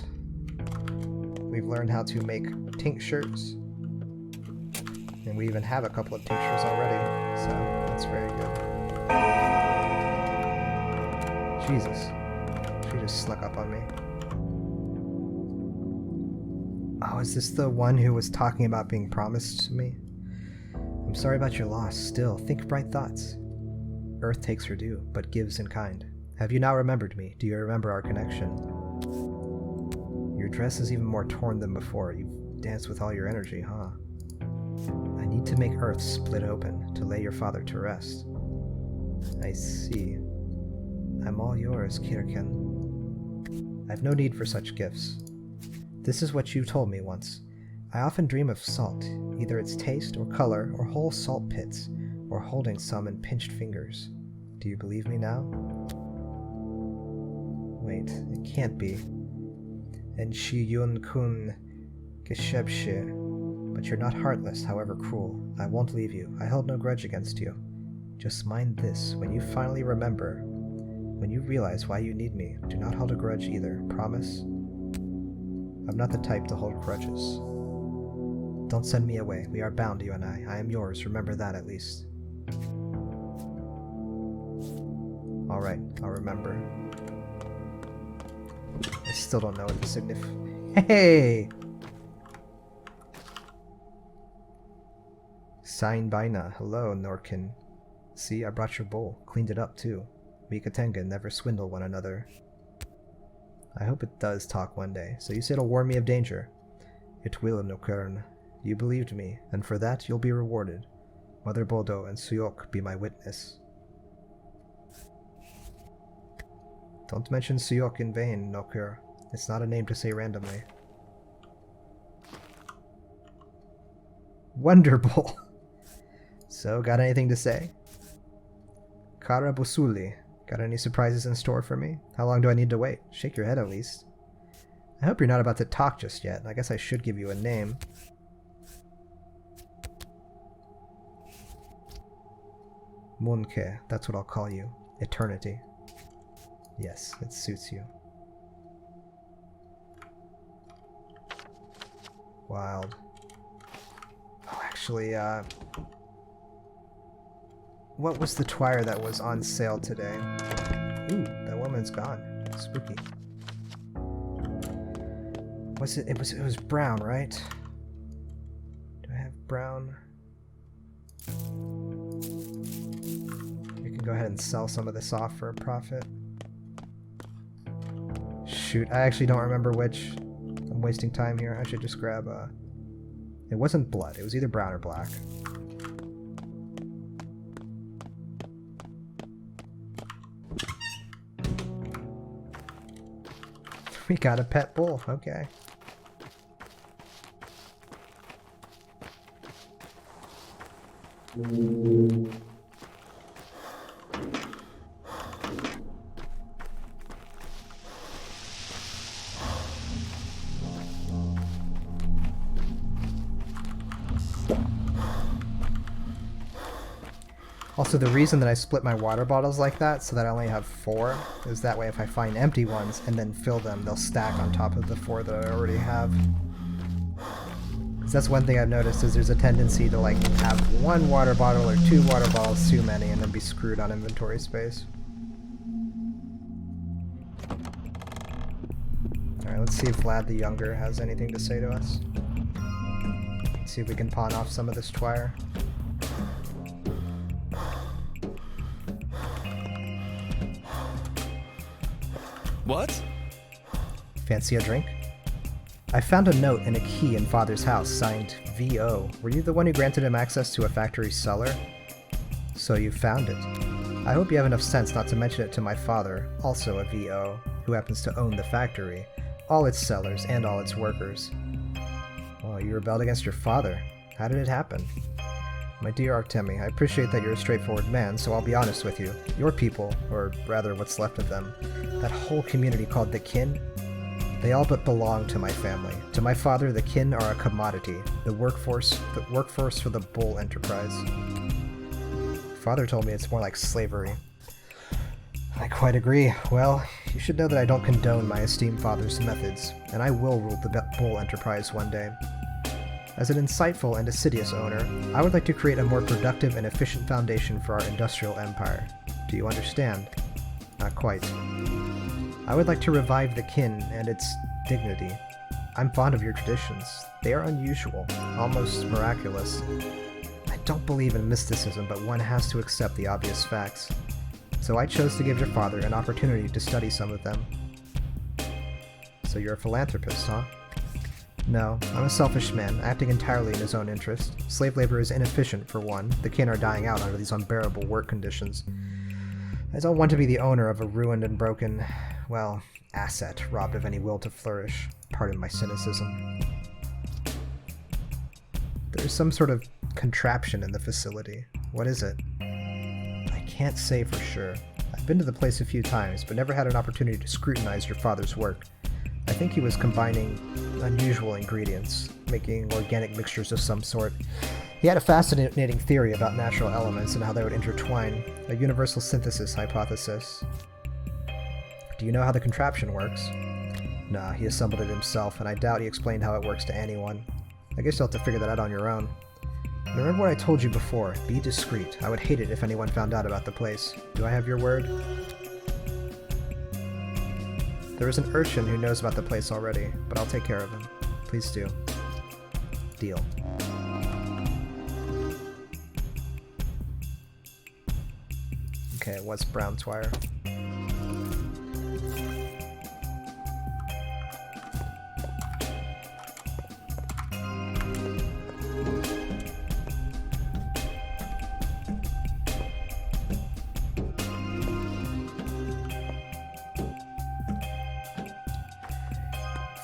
We've learned how to make tinctures. And we even have a couple of tinctures already, so that's very good. Jesus. She just snuck up on me. Oh, is this the one who was talking about being promised to me? I'm sorry about your loss. Still, think bright thoughts. Earth takes her due, but gives in kind. Have you now remembered me? Do you remember our connection? Your dress is even more torn than before. You've danced with all your energy, huh? I need to make Earth split open to lay your father to rest. I see. I'm all yours, Kirken. I've no need for such gifts. This is what you told me once. I often dream of salt, either its taste or color, or whole salt pits, or holding some in pinched fingers. Do you believe me now? Wait, it can't be. And shi yun kun geshebshe. But you're not heartless, however cruel. I won't leave you. I held no grudge against you. Just mind this, when you finally remember, when you realize why you need me, do not hold a grudge either. Promise? I'm not the type to hold grudges. Don't send me away. We are bound, you and I. I am yours. Remember that, at least. Alright, I'll remember. I still don't know what the significance... Hey! Sign Baina. Hello, Norkin. See, I brought your bowl. Cleaned it up, too. We Katenga never swindle one another. I hope it does talk one day. So you say it'll warn me of danger. It will, Nokern. You believed me, and for that you'll be rewarded. Mother Bodo and Suyok be my witness. Don't mention Suyok in vain, Nokur. It's not a name to say randomly. Wonderful! So, got anything to say? Kara Busuli, got any surprises in store for me? How long do I need to wait? Shake your head at least. I hope you're not about to talk just yet. I guess I should give you a name. Munke, that's what I'll call you. Eternity. Yes, it suits you. Wild. Oh, actually, what was the twire that was on sale today? Ooh, that woman's gone. Spooky. Was it? It was brown, right? Do I have brown? We can go ahead and sell some of this off for a profit. Shoot, I actually don't remember which. I'm wasting time here. I should just grab a... It wasn't blood. It was either brown or black. We got a pet bull. Okay. Also, the reason that I split my water bottles like that, so that I only have 4, is that way if I find empty ones and then fill them, they'll stack on top of the 4 that I already have. 'Cause that's one thing I've noticed, is there's a tendency to like have 1 water bottle or 2 water bottles too many and then be screwed on inventory space. Alright, let's see if Vlad the Younger has anything to say to us. Let's see if we can pawn off some of this twire. What? Fancy a drink? I found a note and a key in Father's house signed V.O. Were you the one who granted him access to a factory cellar? So you found it. I hope you have enough sense not to mention it to my father, also a V.O., who happens to own the factory, all its cellars, and all its workers. Well, you rebelled against your father. How did it happen? My dear Artemi, I appreciate that you're a straightforward man, so I'll be honest with you. Your people, or rather what's left of them, that whole community called the Kin, they all but belong to my family. To my father, the Kin are a commodity, the workforce for the Bull enterprise. Father told me it's more like slavery. I quite agree. Well, you should know that I don't condone my esteemed father's methods, and I will rule the Bull enterprise one day. As an insightful and assiduous owner, I would like to create a more productive and efficient foundation for our industrial empire. Do you understand? Not quite. I would like to revive the Kin and its dignity. I'm fond of your traditions. They are unusual, almost miraculous. I don't believe in mysticism, but one has to accept the obvious facts. So I chose to give your father an opportunity to study some of them. So you're a philanthropist, huh? No, I'm a selfish man, acting entirely in his own interest. Slave labor is inefficient, for one. The Kin are dying out under these unbearable work conditions. I don't want to be the owner of a ruined and broken, well, asset, robbed of any will to flourish. Pardon my cynicism. There's some sort of contraption in the facility. What is it? I can't say for sure. I've been to the place a few times, but never had an opportunity to scrutinize your father's work. I think he was combining unusual ingredients, making organic mixtures of some sort. He had a fascinating theory about natural elements and how they would intertwine, a universal synthesis hypothesis. Do you know how the contraption works? Nah, he assembled it himself, and I doubt he explained how it works to anyone. I guess you'll have to figure that out on your own. And remember what I told you before, be discreet. I would hate it if anyone found out about the place. Do I have your word? There is an urchin who knows about the place already, but I'll take care of him. Please do. Deal. Okay, what's brown twire?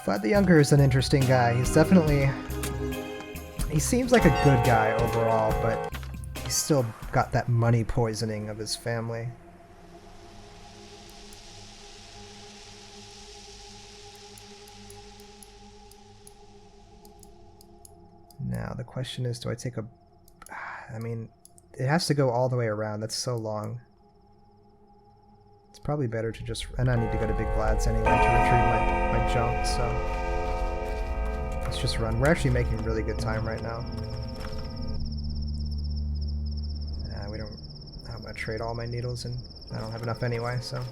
Vlad the Younger is an interesting guy. He's definitely... He seems like a good guy overall, but he's still got that money poisoning of his family. Now, the question is, do I take a... I mean, it has to go all the way around. That's so long. It's probably better to just... And I need to go to Big Vlad's anyway to retrieve my junk, so... Let's just run. We're actually making really good time right now. We don't... I'm gonna trade all my needles, and I don't have enough anyway, so...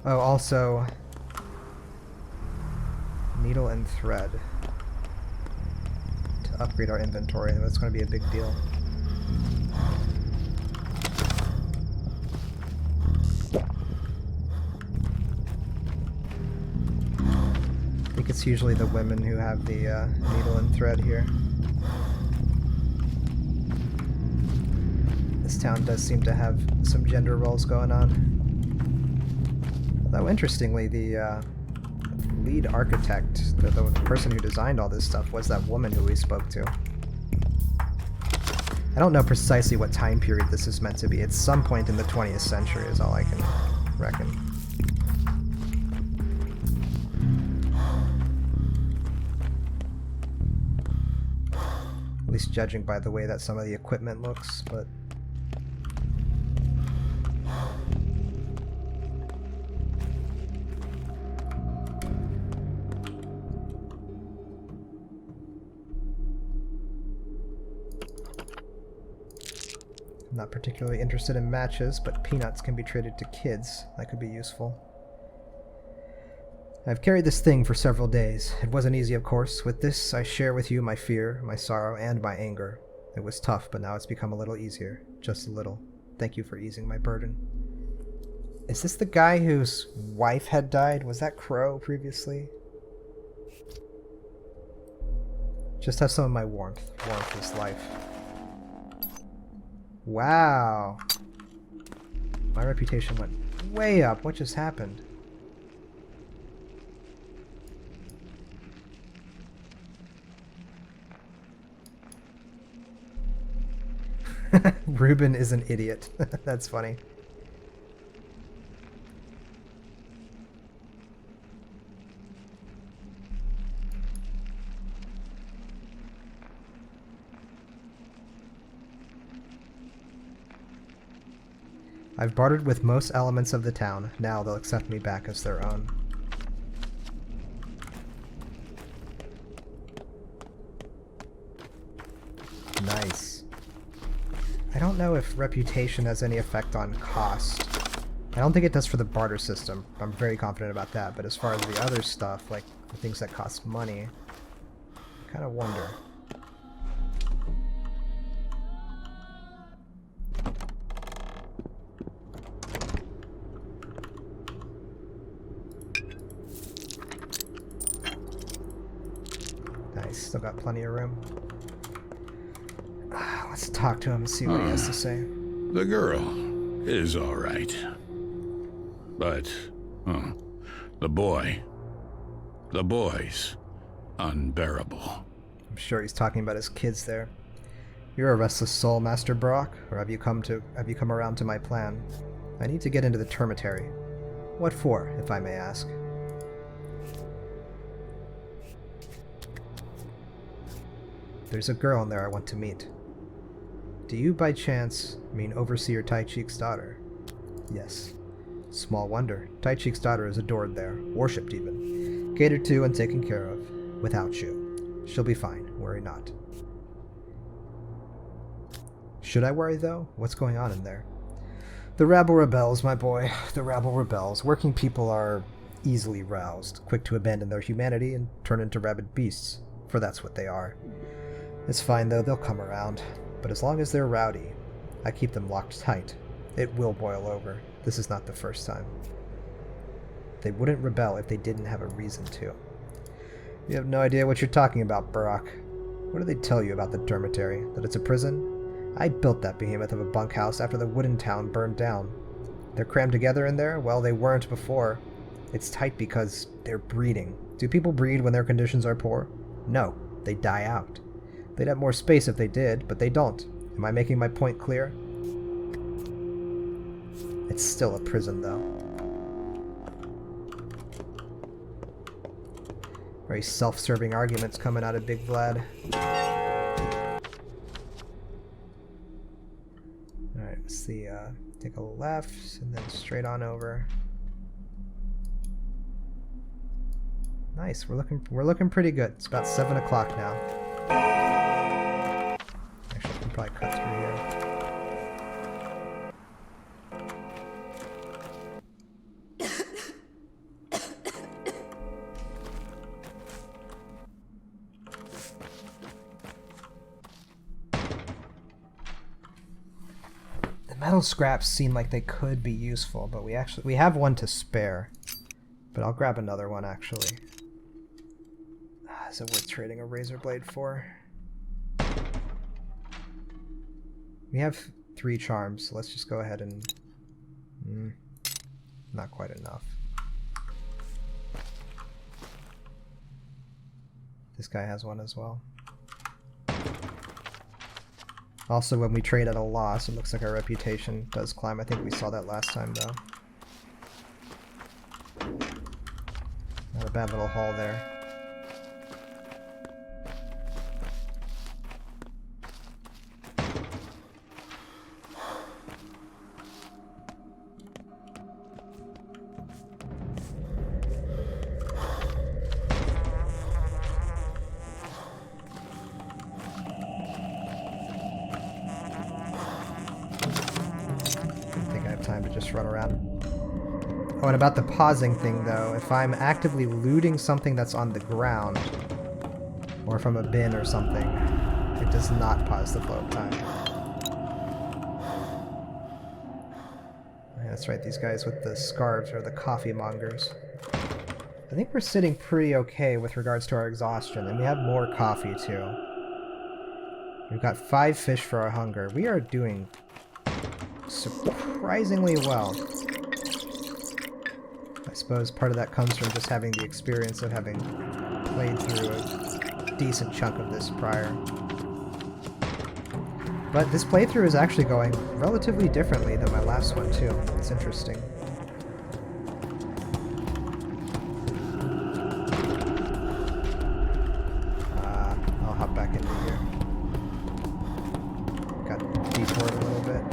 Oh, also... Needle and thread. To upgrade our inventory. That's gonna be a big deal. I think it's usually the women who have the needle and thread here. This town does seem to have some gender roles going on. Although interestingly, the lead architect, the person who designed all this stuff, was that woman who we spoke to. I don't know precisely what time period this is meant to be. It's some point in the 20th century is all I can reckon. At least judging by the way that some of the equipment looks, but Not particularly interested in matches, but peanuts can be traded to kids. That could be useful. I've carried this thing for several days. It wasn't easy, of course. With this, I share with you my fear, my sorrow, and my anger. It was tough, but now it's become a little easier. Just a little. Thank you for easing my burden. Is this the guy whose wife had died? Was that Crow previously? Just have some of my warmth. Warmth is life. Wow. My reputation went way up. What just happened? Ruben is an idiot. That's funny. I've bartered with most elements of the town. Now they'll accept me back as their own. Nice. I don't know if reputation has any effect on cost. I don't think it does for the barter system. I'm very confident about that. But as far as the other stuff, like the things that cost money, I kind of wonder. Nice. Still got plenty of room. Let's talk to him and see what he has to say. The girl is all right. But, the boy's unbearable. I'm sure he's talking about his kids there. You're a restless soul, Master Brock, or have you come around to my plan? I need to get into the termitary. What for, if I may ask? There's a girl in there I want to meet. Do you, by chance, mean Overseer Taichik's daughter? Yes. Small wonder. Taichik's daughter is adored there, worshipped even. Catered to and taken care of, without you. She'll be fine, worry not. Should I worry, though? What's going on in there? The rabble rebels, my boy. The rabble rebels. Working people are easily roused, quick to abandon their humanity and turn into rabid beasts, for that's what they are. It's fine, though, they'll come around. But as long as they're rowdy, I keep them locked tight. It will boil over. This is not the first time. They wouldn't rebel if they didn't have a reason to. You have no idea what you're talking about, Barak. What do they tell you about the dormitory? That it's a prison? I built that behemoth of a bunkhouse after the wooden town burned down. They're crammed together in there? Well, they weren't before. It's tight because they're breeding. Do people breed when their conditions are poor? No, they die out. They'd have more space if they did, but they don't. Am I making my point clear? It's still a prison, though. Very self-serving arguments coming out of Big Vlad. Alright, let's see, take a left, and then straight on over. Nice, we're looking pretty good. It's about 7 o'clock now. Actually, I can probably cut through here. The metal scraps seem like they could be useful, but we have one to spare. But I'll grab another one actually. Is it worth trading a razor blade for? We have 3 charms, so let's just go ahead and... not quite enough. This guy has one as well. Also, when we trade at a loss, it looks like our reputation does climb. I think we saw that last time, though. Not a bad little haul there. just run around. Oh, and about the pausing thing, though, if I'm actively looting something that's on the ground, or from a bin or something, it does not pause the flow of time. Yeah, that's right, these guys with the scarves are the coffee mongers. I think we're sitting pretty okay with regards to our exhaustion, and we have more coffee, too. We've got 5 fish for our hunger. We are doing surprisingly well. I suppose part of that comes from just having the experience of having played through a decent chunk of this prior. But this playthrough is actually going relatively differently than my last one, too. It's interesting. I'll hop back into here. Got detoured a little bit.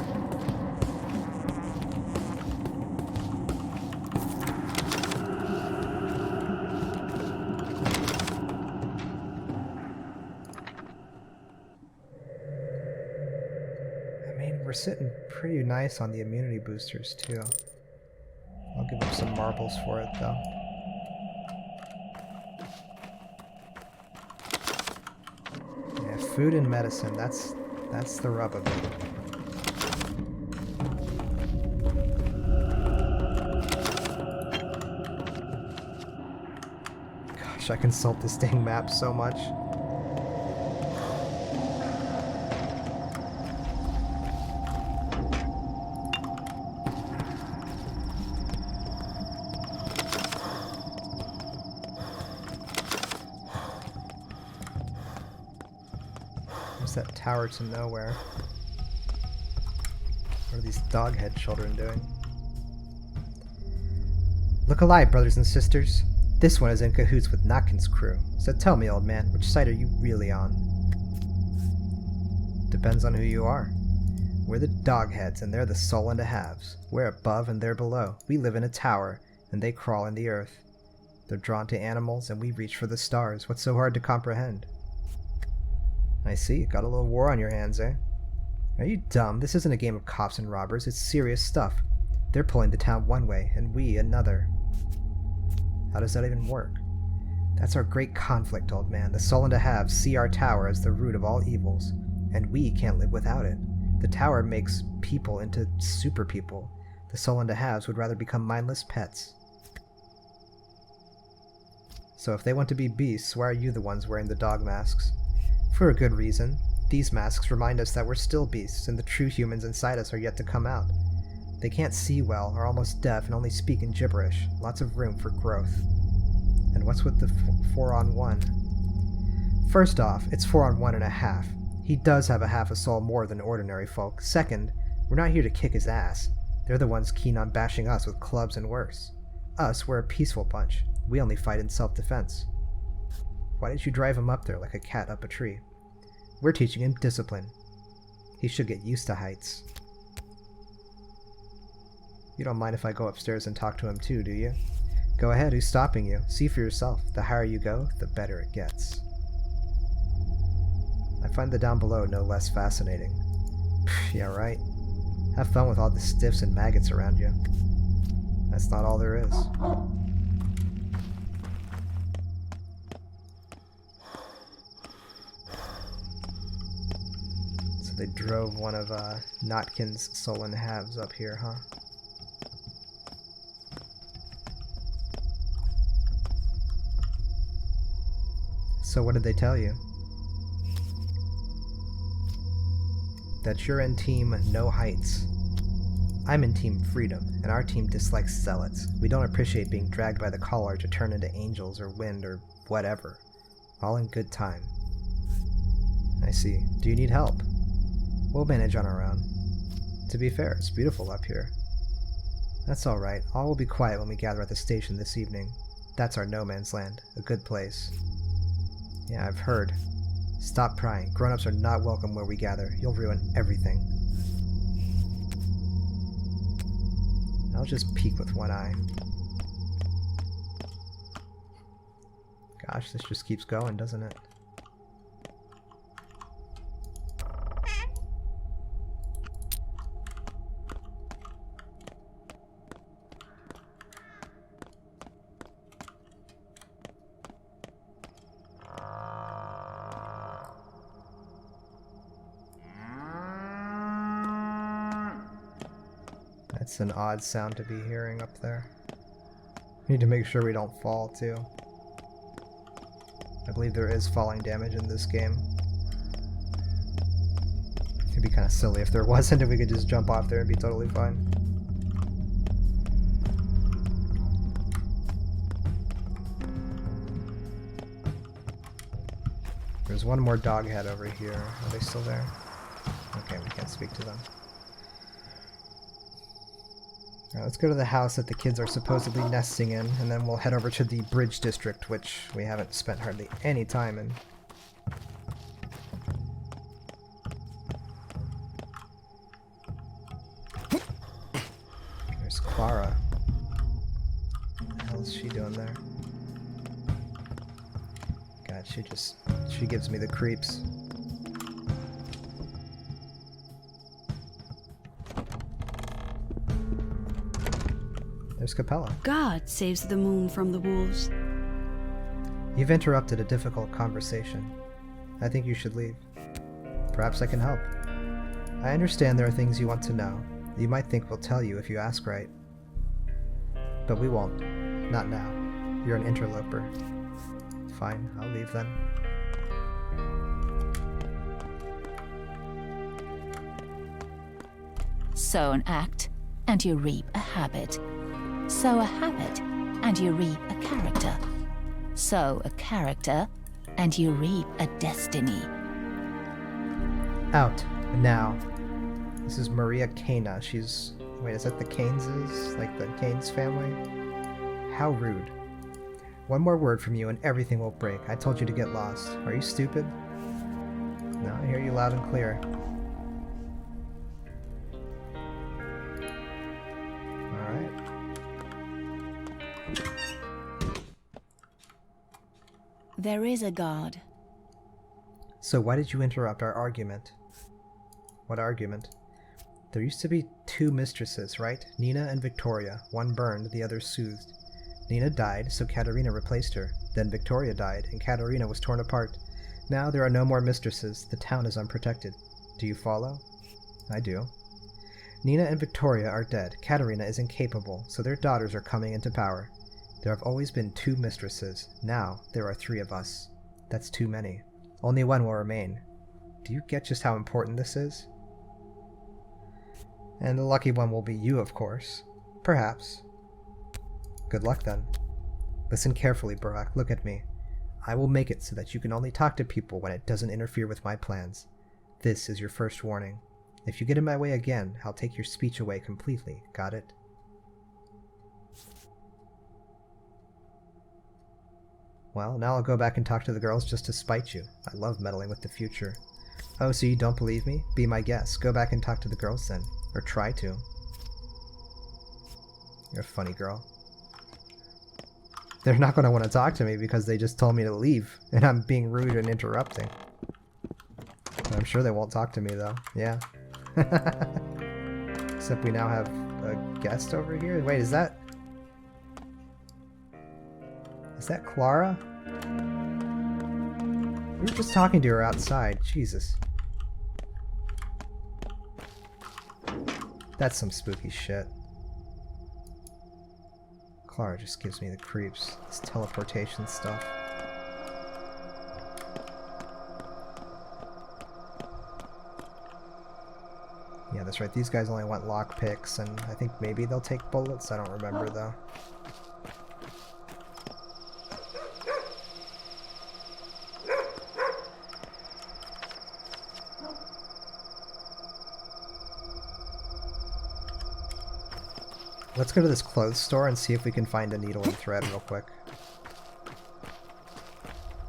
We're sitting pretty nice on the immunity boosters, too. I'll give up some marbles for it, though. Yeah, food and medicine, that's the rub of it. Gosh, I consult this dang map so much. That tower to nowhere. What are these doghead children doing? Look alive, brothers and sisters. This one is in cahoots with Notkin's crew. So tell me, old man, which side are you really on? Depends on who you are. We're the dogheads, and they're the soul and a halves. We're above and they're below. We live in a tower, and they crawl in the earth. They're drawn to animals, and we reach for the stars. What's so hard to comprehend? I see. Got a little war on your hands, eh? Are you dumb? This isn't a game of cops and robbers. It's serious stuff. They're pulling the town one way, and we another. How does that even work? That's our great conflict, old man. The soul and a halves see our tower as the root of all evils, and we can't live without it. The tower makes people into super people. The soul and a halves would rather become mindless pets. So if they want to be beasts, why are you the ones wearing the dog masks? For a good reason. These masks remind us that we're still beasts, and the true humans inside us are yet to come out. They can't see well, are almost deaf, and only speak in gibberish. Lots of room for growth. And what's with the 4-on-1? First off, it's 4-on-1.5. He does have a half a soul more than ordinary folk. Second, we're not here to kick his ass. They're the ones keen on bashing us with clubs and worse. Us, we're a peaceful bunch. We only fight in self-defense. Why did you drive him up there like a cat up a tree? We're teaching him discipline. He should get used to heights. You don't mind if I go upstairs and talk to him too, do you? Go ahead, who's stopping you? See for yourself. The higher you go, the better it gets. I find the down below no less fascinating. Yeah, right. Have fun with all the stiffs and maggots around you. That's not all there is. So they drove one of Notkin's soul and halves up here, huh? So what did they tell you? That you're in team No Heights. I'm in team Freedom, and our team dislikes zealots. We don't appreciate being dragged by the collar to turn into angels or wind or whatever. All in good time. I see. Do you need help? We'll manage on our own. To be fair, it's beautiful up here. That's alright. All will be quiet when we gather at the station this evening. That's our no man's land. A good place. Yeah, I've heard. Stop prying. Grown-ups are not welcome where we gather. You'll ruin everything. I'll just peek with one eye. Gosh, this just keeps going, doesn't it? It's an odd sound to be hearing up there. Need to make sure we don't fall, too. I believe there is falling damage in this game. It'd be kind of silly if there wasn't, if we could just jump off there and be totally fine. There's one more dog head over here. Are they still there? Okay, we can't speak to them. Alright, let's go to the house that the kids are supposedly nesting in, and then we'll head over to the bridge district, which we haven't spent hardly any time in. There's Clara. What the hell is she doing there? God, she gives me the creeps. There's Capella. God saves the moon from the wolves. You've interrupted a difficult conversation. I think you should leave. Perhaps I can help. I understand there are things you want to know. You might think we'll tell you if you ask right. But we won't. Not now. You're an interloper. Fine, I'll leave then. Sow an act, and you reap a habit. Sow a habit, and you reap a character. Sow a character, and you reap a destiny. Out. Now. This is Maria Cana. She's... Wait, is that the Keyneses? Like the Keynes family? How rude. One more word from you and everything will break. I told you to get lost. Are you stupid? No, I hear you loud and clear. Alright. There is a God. So why did you interrupt our argument? What argument? There used to be two mistresses, right? Nina and Victoria. One burned, the other soothed. Nina died, so Katerina replaced her. Then Victoria died, and Katerina was torn apart. Now there are no more mistresses. The town is unprotected. Do you follow? I do. Nina and Victoria are dead. Katerina is incapable, so their daughters are coming into power. There have always been two mistresses. Now there are three of us. That's too many. Only one will remain. Do you get just how important this is? And the lucky one will be you, of course. Perhaps. Good luck, then. Listen carefully, Barak. Look at me. I will make it so that you can only talk to people when it doesn't interfere with my plans. This is your first warning. If you get in my way again, I'll take your speech away completely. Got it? Well, now I'll go back and talk to the girls just to spite you. I love meddling with the future. Oh, so you don't believe me? Be my guest. Go back and talk to the girls then. Or try to. You're a funny girl. They're not going to want to talk to me because they just told me to leave, and I'm being rude and interrupting. I'm sure they won't talk to me, though. Yeah. Except we now have a guest over here. Wait, is that... Is that Clara? We were just talking to her outside. Jesus. That's some spooky shit. Clara just gives me the creeps. This teleportation stuff. Yeah, that's right. These guys only want lockpicks, and I think maybe they'll take bullets. I don't remember, though. Let's go to this clothes store and see if we can find a needle and thread real quick.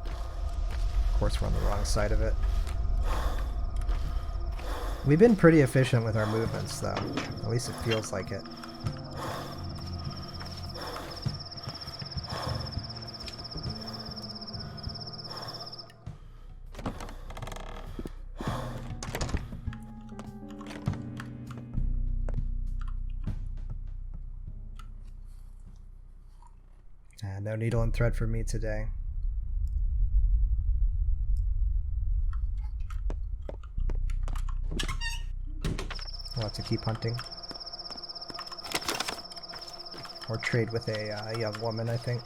Of course, we're on the wrong side of it. We've been pretty efficient with our movements, though. At least it feels like it. No needle and thread for me today. We'll have to keep hunting. Or trade with a young woman, I think.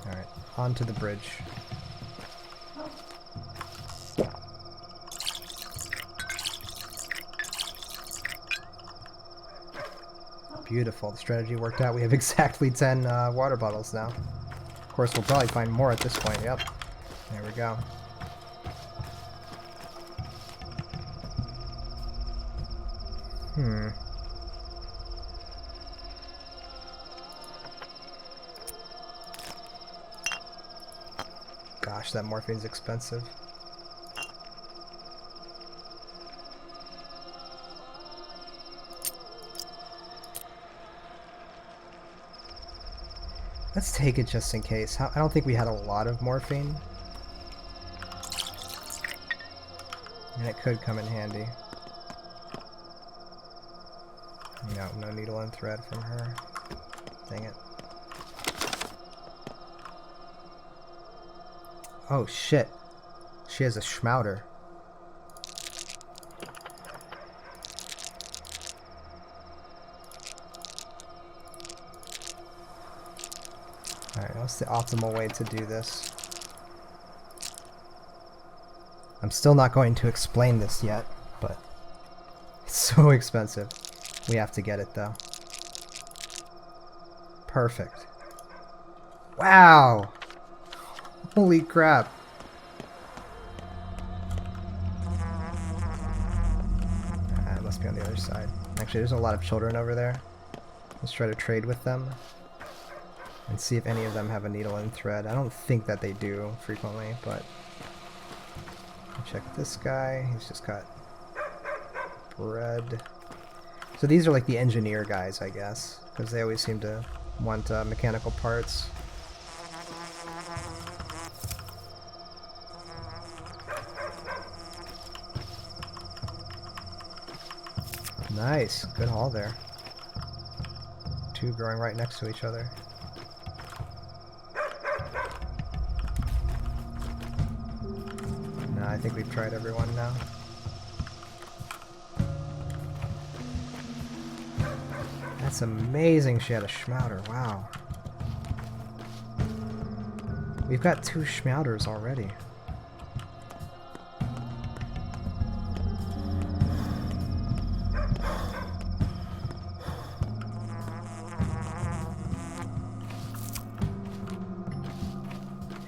Alright, onto the bridge. Beautiful, the strategy worked out. We have exactly 10 water bottles now. Of course, we'll probably find more at this point, yep. There we go. Gosh, that morphine's expensive. Let's take it just in case. I don't think we had a lot of morphine. And it could come in handy. No, no needle and thread from her. Dang it. Oh shit. She has a schmouter. Alright, what's the optimal way to do this? I'm still not going to explain this yet, but it's so expensive. We have to get it though. Perfect. Wow! Holy crap. It must be on the other side. Actually, there's a lot of children over there. Let's try to trade with them. And see if any of them have a needle and thread. I don't think that they do frequently, but... Check this guy. He's just got bread. So these are like the engineer guys, I guess. Because they always seem to want mechanical parts. Nice. Good haul there. Two growing right next to each other. No, I think we've tried everyone now. That's amazing she had a schmouter. Wow. We've got 2 schmouters already.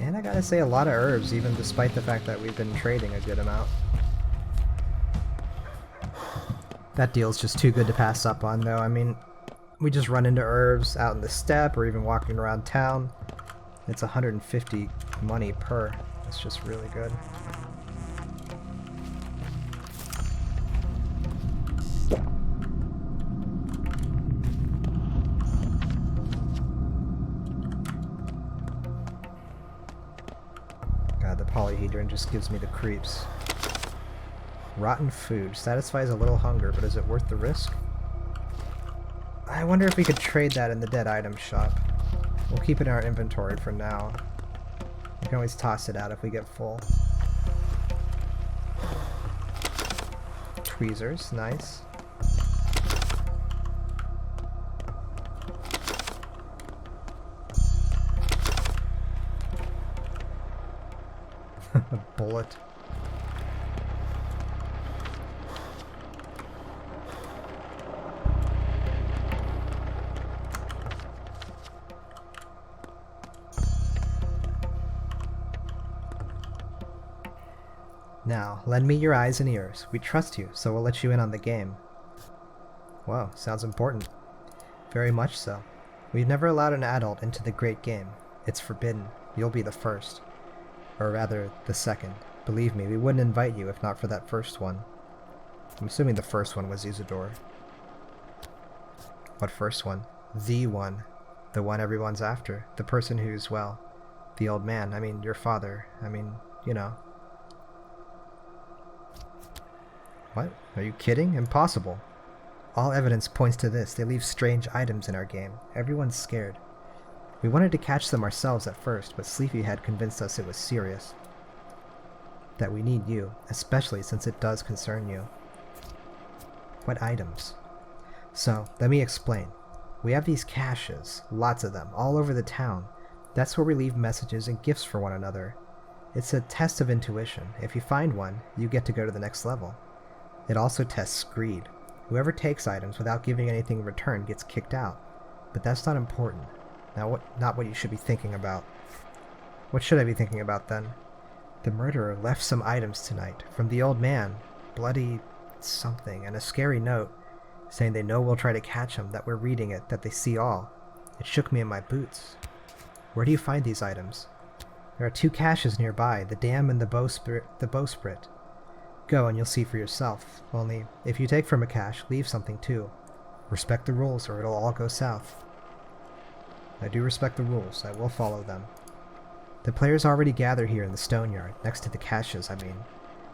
And I gotta say, a lot of herbs, even despite the fact that we've been trading a good amount. That deal's just too good to pass up on, though. I mean, we just run into herbs out in the steppe or even walking around town. It's 150 money per. That's just really good. God, the polyhedron just gives me the creeps. Rotten food. Satisfies a little hunger, but is it worth the risk? I wonder if we could trade that in the dead item shop. We'll keep it in our inventory for now. We can always toss it out if we get full. Tweezers, nice. A bullet. Now, lend me your eyes and ears. We trust you, so we'll let you in on the game. Whoa, sounds important. Very much so. We've never allowed an adult into the great game. It's forbidden. You'll be the first. Or rather, the second. Believe me, we wouldn't invite you if not for that first one. I'm assuming the first one was Isidore. What first one? The one. The one everyone's after. The person who's, well, the old man. I mean, your father. I mean, you know. What? Are you kidding? Impossible. All evidence points to this. They leave strange items in our game. Everyone's scared. We wanted to catch them ourselves at first, but Sleepyhead convinced us it was serious. That we need you, especially since it does concern you. What items? So, let me explain. We have these caches, lots of them, all over the town. That's where we leave messages and gifts for one another. It's a test of intuition. If you find one, you get to go to the next level. It also tests greed. Whoever takes items without giving anything in return gets kicked out. But that's not important. Not what you should be thinking about. What should I be thinking about then? The murderer left some items tonight from the old man, bloody something, and a scary note saying they know we'll try to catch him, that we're reading it, that they see all. It shook me in my boots. Where do you find these items? There are 2 caches nearby, the dam and the bowsprit. Go and you'll see for yourself. Only, if you take from a cache, leave something too. Respect the rules or it'll all go south. I do respect the rules. I will follow them. The players already gather here in the stone yard, next to the caches, I mean.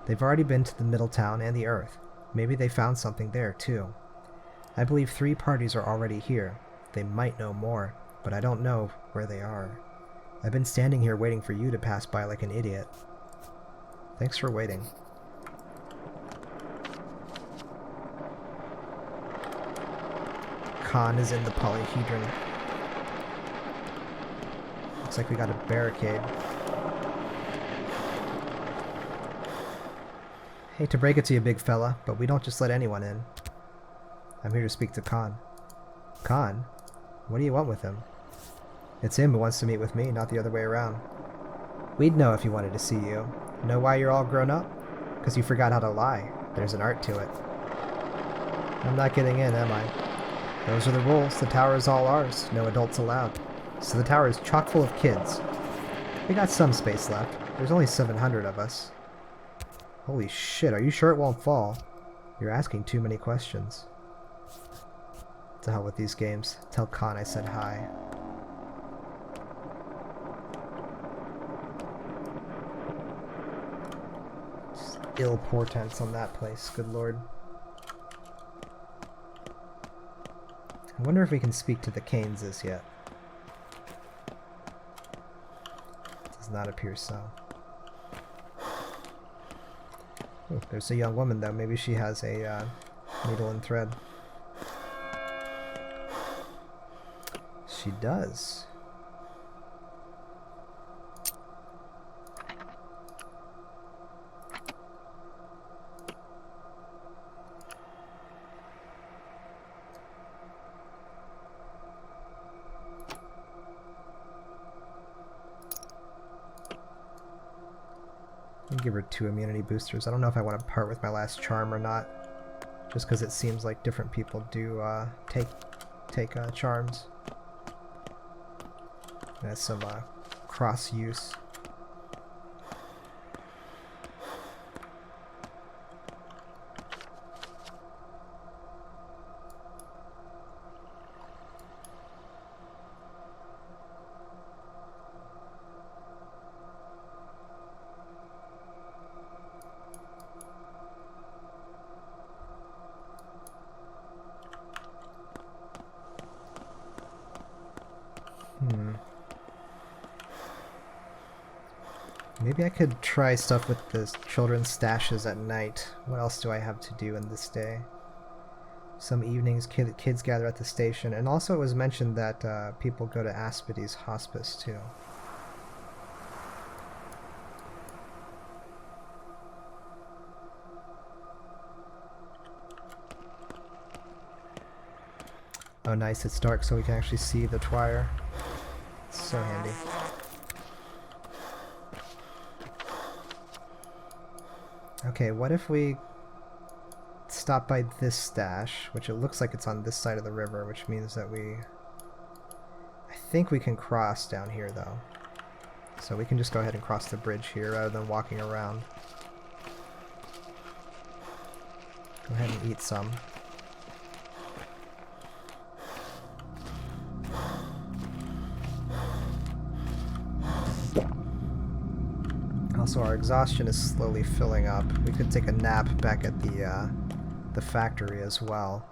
They've already been to the middle town and the earth. Maybe they found something there, too. I believe 3 parties are already here. They might know more, but I don't know where they are. I've been standing here waiting for you to pass by like an idiot. Thanks for waiting. Khan is in the polyhedron. Looks like we got a barricade. Hate to break it to you, big fella, but we don't just let anyone in. I'm here to speak to Khan. Khan? What do you want with him? It's him who wants to meet with me, not the other way around. We'd know if he wanted to see you. Know why you're all grown up? Because you forgot how to lie. There's an art to it. I'm not getting in, am I? Those are the rules. The tower is all ours. No adults allowed. So the tower is chock full of kids. We got some space left. There's only 700 of us. Holy shit, are you sure it won't fall? You're asking too many questions. To hell with these games. Tell Khan I said hi. Just ill portents on that place, good lord. I wonder if we can speak to the Keyneses yet. Does not appear so. Oh, there's a young woman though. Maybe she has a needle and thread. She does. I'll give her 2 immunity boosters. I don't know if I want to part with my last charm or not, just because it seems like different people do take charms. It has some cross use. Maybe I could try stuff with the children's stashes at night. What else do I have to do in this day? Some evenings kids gather at the station, and also it was mentioned that people go to Aspides Hospice too. Oh nice, it's dark so we can actually see the twire. It's so handy. Okay, what if we stop by this stash, which it looks like it's on this side of the river, which means that I think we can cross down here though. So we can just go ahead and cross the bridge here rather than walking around. Go ahead and eat some. Also, our exhaustion is slowly filling up. We could take a nap back at the factory as well.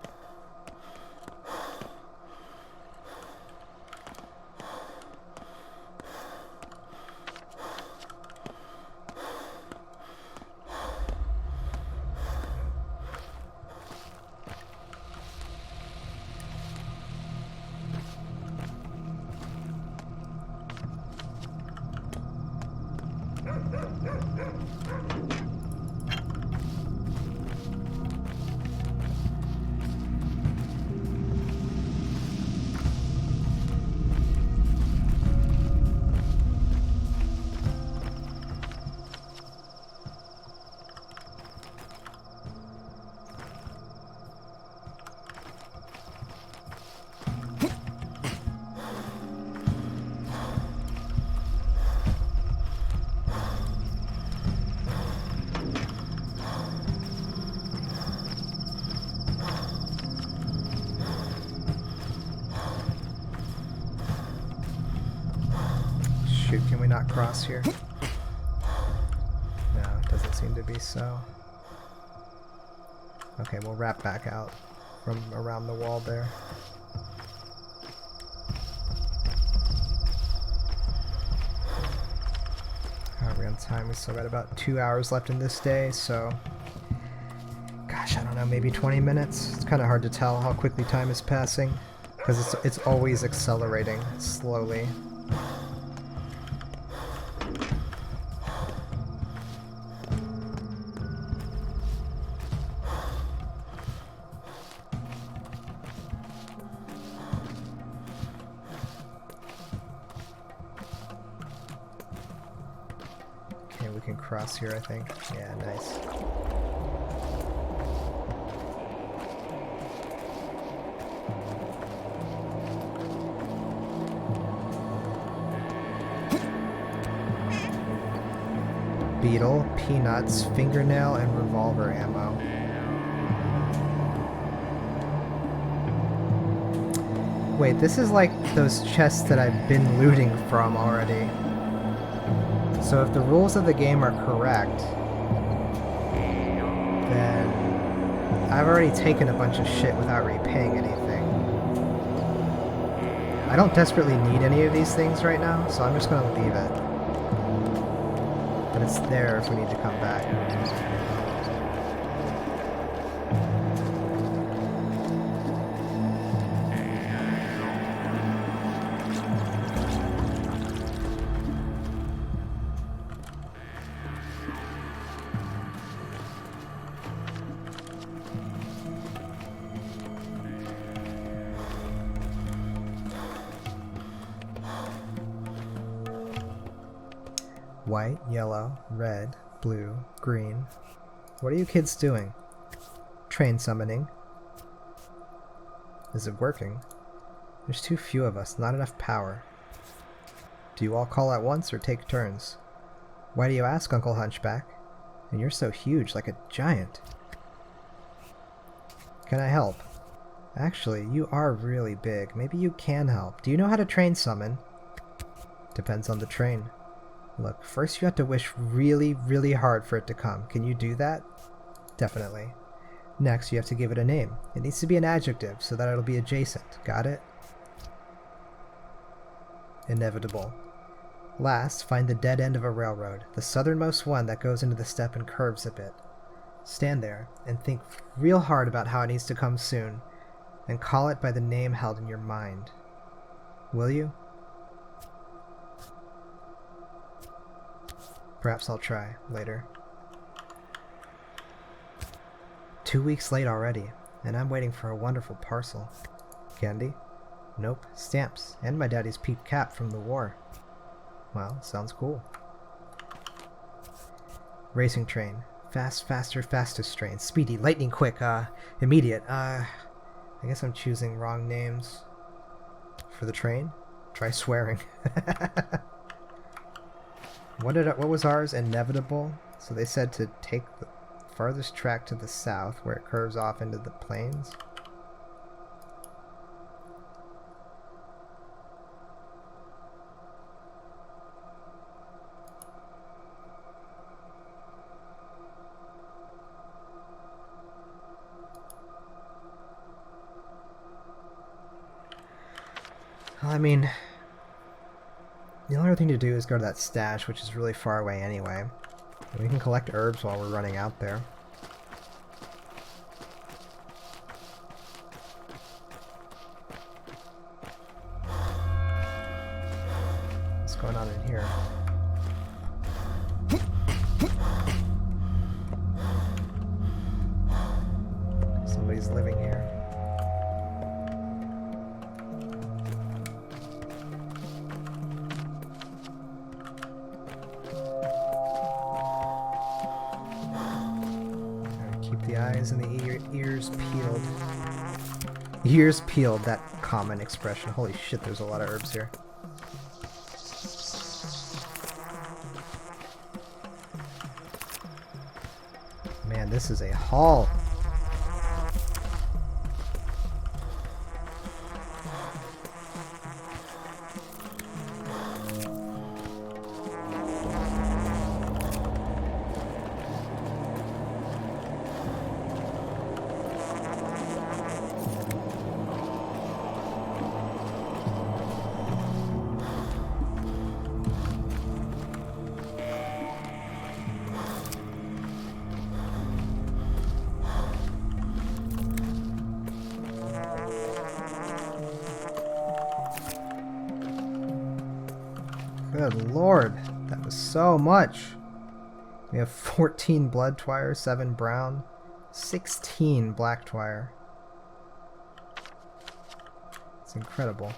Shoot, can we not cross here? No, it doesn't seem to be so. Okay, we'll wrap back out from around the wall there. Alright, we're on time. We still got about 2 hours left in this day, so... Gosh, I don't know, maybe 20 minutes? It's kind of hard to tell how quickly time is passing, because it's always accelerating slowly. We can cross here, I think. Yeah, nice. Beetle, peanuts, fingernail, and revolver ammo. Wait, this is like those chests that I've been looting from already. So if the rules of the game are correct, then I've already taken a bunch of shit without repaying anything. I don't desperately need any of these things right now, so I'm just going to leave it. But it's there if we need to come back. White, yellow, red, blue, green. What are you kids doing? Train summoning. Is it working? There's too few of us, not enough power. Do you all call at once or take turns? Why do you ask, Uncle Hunchback? And you're so huge, like a giant. Can I help? Actually, you are really big. Maybe you can help. Do you know how to train summon? Depends on the train. Look, first you have to wish really, really hard for it to come. Can you do that? Definitely. Next, you have to give it a name. It needs to be an adjective, so that it'll be adjacent. Got it? Inevitable. Last, find the dead end of a railroad, the southernmost one that goes into the steppe and curves a bit. Stand there, and think real hard about how it needs to come soon, and call it by the name held in your mind. Will you? Perhaps I'll try later. 2 weeks late already, and I'm waiting for a wonderful parcel. Candy? Nope, stamps, and my daddy's peep cap from the war. Well, sounds cool. Racing train. Fast, faster, fastest train. Speedy, lightning quick, immediate. I guess I'm choosing wrong names. For the train? Try swearing. What was ours? Inevitable? So they said to take the farthest track to the south where it curves off into the plains. Well, I mean, the only other thing to do is go to that stash, which is really far away anyway. We can collect herbs while we're running out there. What's going on in here? Nobody's living here. Gotta keep the eyes and the ears peeled. Ears peeled, that common expression. Holy shit, there's a lot of herbs here. Man, this is a haul. Good lord, that was so much. We have 14 blood twire, 7 brown, 16 black twire. It's incredible.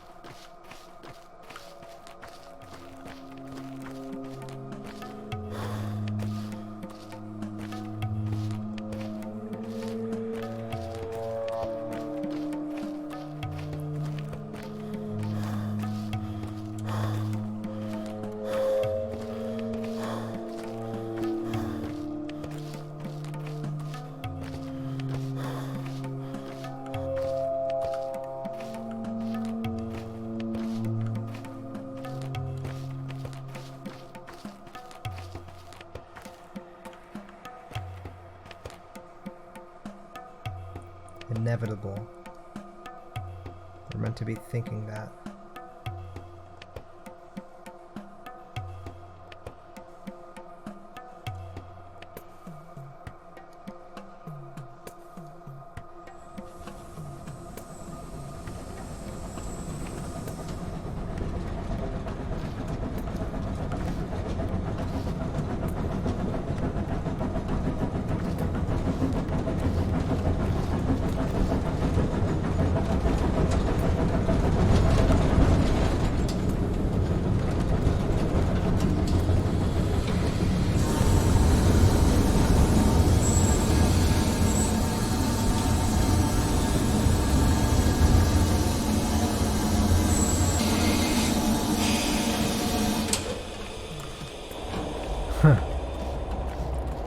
Inevitable. We're meant to be thinking that.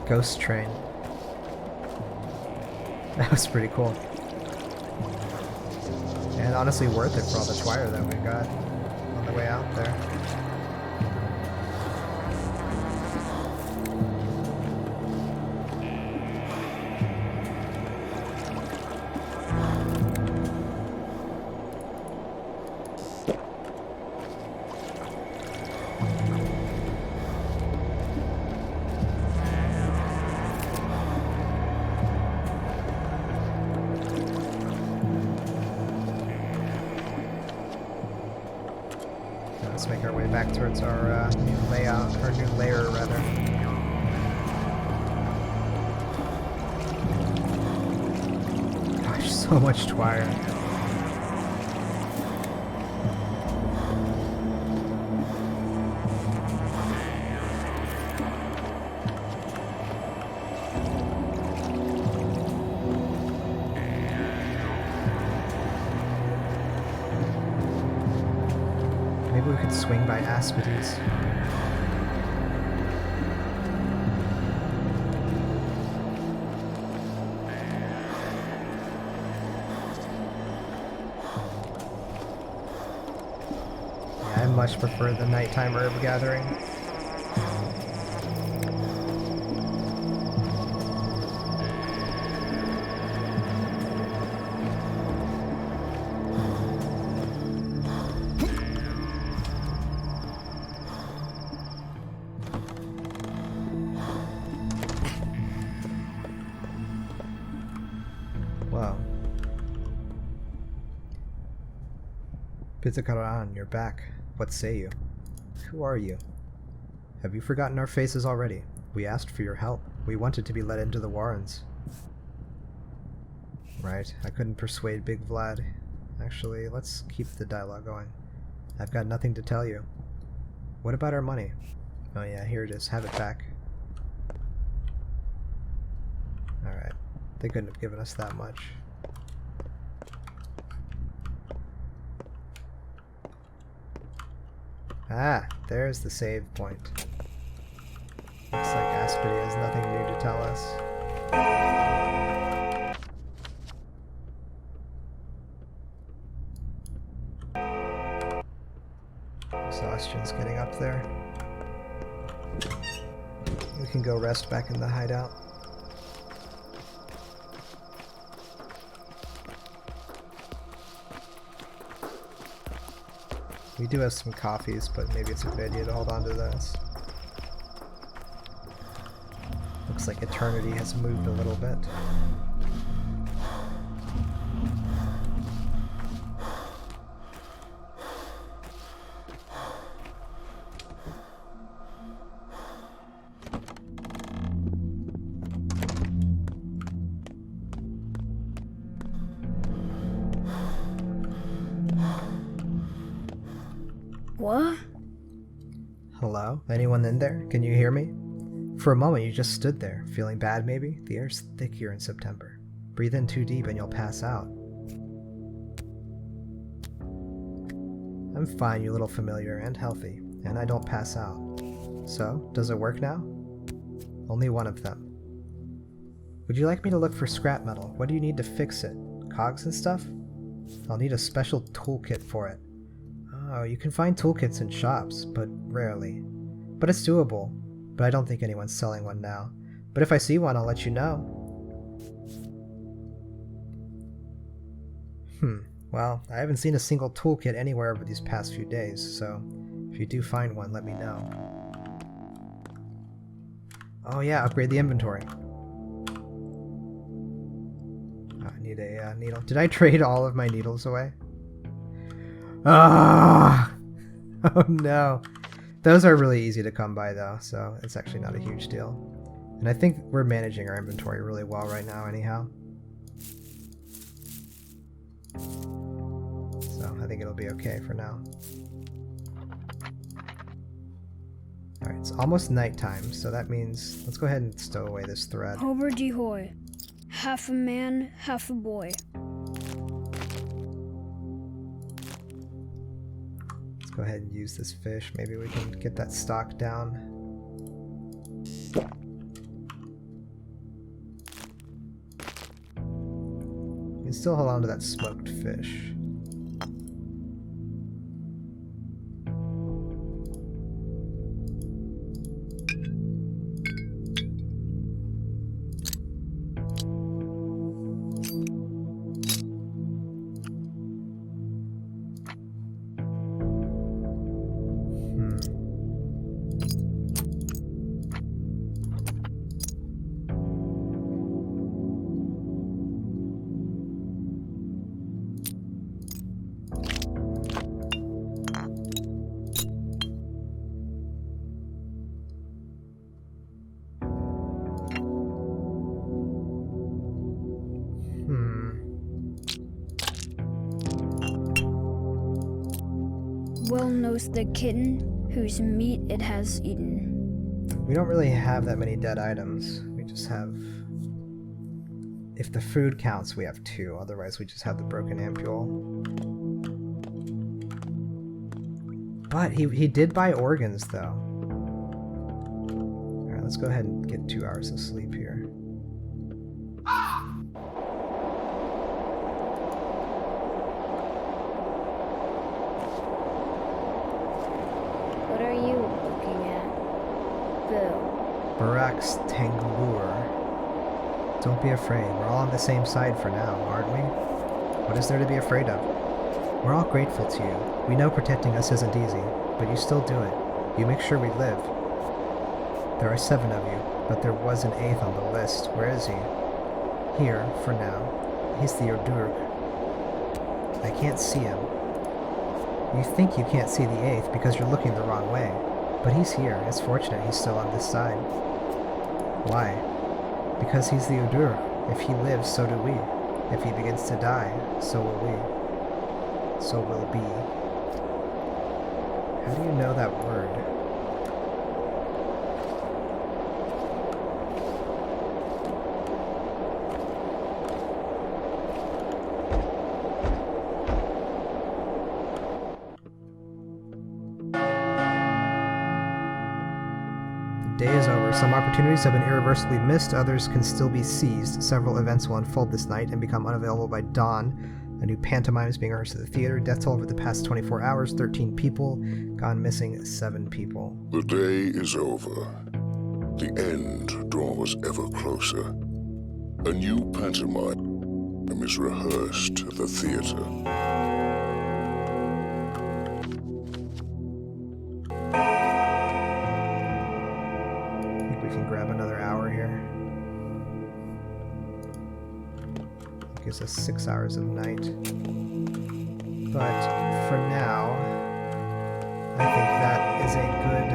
Ghost train. That was pretty cool. And honestly worth it for all the twire that we got on the way out there. Let's make our way back towards our new layout, or new layer rather. Gosh, so much twire. Maybe we could swing by Aspides. Yeah, I much prefer the nighttime herb gathering. Wow. Pizzicaran, you're back. What say you? Who are you? Have you forgotten our faces already? We asked for your help. We wanted to be let into the Warrens. Right, I couldn't persuade Big Vlad. Actually, let's keep the dialogue going. I've got nothing to tell you. What about our money? Oh yeah, here it is. Have it back. Alright. They couldn't have given us that much. Ah, there's the save point. Looks like Asperty has nothing new to tell us. Exhaustion's getting up there. We can go rest back in the hideout. We do have some coffees, but maybe it's a good idea to hold on to those. Looks like Eternity has moved a little bit. What? Hello? Anyone in there? Can you hear me? For a moment you just stood there, feeling bad maybe? The air's thick here in September. Breathe in too deep and you'll pass out. I'm fine, you little familiar, and healthy, and I don't pass out. So, does it work now? Only one of them. Would you like me to look for scrap metal? What do you need to fix it? Cogs and stuff? I'll need a special toolkit for it. Oh, you can find toolkits in shops, but rarely. But it's doable. But I don't think anyone's selling one now. But if I see one, I'll let you know. Well, I haven't seen a single toolkit anywhere over these past few days, so if you do find one, let me know. Oh yeah, upgrade the inventory. I need a needle. Did I trade all of my needles away? Ah! Oh no. Those are really easy to come by though, so it's actually not a huge deal. And I think we're managing our inventory really well right now anyhow. So I think it'll be okay for now. Alright, it's almost nighttime, so that means let's go ahead and stow away this thread. Hober de hoy. Half a man, half a boy. Let's go ahead and use this fish. Maybe we can get that stock down. You can still hold on to that smoked fish. Well knows the kitten whose meat it has eaten. We don't really have that many dead items. We just have... If the food counts, we have 2. Otherwise, we just have the broken ampule. But he did buy organs, though. Alright, let's go ahead and get 2 hours of sleep here. What are you looking at? Bill. Barak's Tanglur. Don't be afraid. We're all on the same side for now, aren't we? What is there to be afraid of? We're all grateful to you. We know protecting us isn't easy, but you still do it. You make sure we live. There are 7 of you, but there was an 8th on the list. Where is he? Here, for now. He's the Urdurk. I can't see him. You think you can't see the 8th because you're looking the wrong way. But he's here. It's fortunate he's still on this side. Why? Because he's the Urdurk. If he lives, so do we. If he begins to die, so will we. So will be. How do you know that word? The day is over. Some opportunities have been irreversibly missed, others can still be seized. Several events will unfold this night and become unavailable by dawn. A new pantomime is being rehearsed at the theater. Death toll over the past 24 hours, 13 people. Gone missing, 7 people. The day is over. The end draws ever closer. A new pantomime is rehearsed at the theater. I think we can grab another hour here. Gives us 6 hours of night. But for now, I think that is a good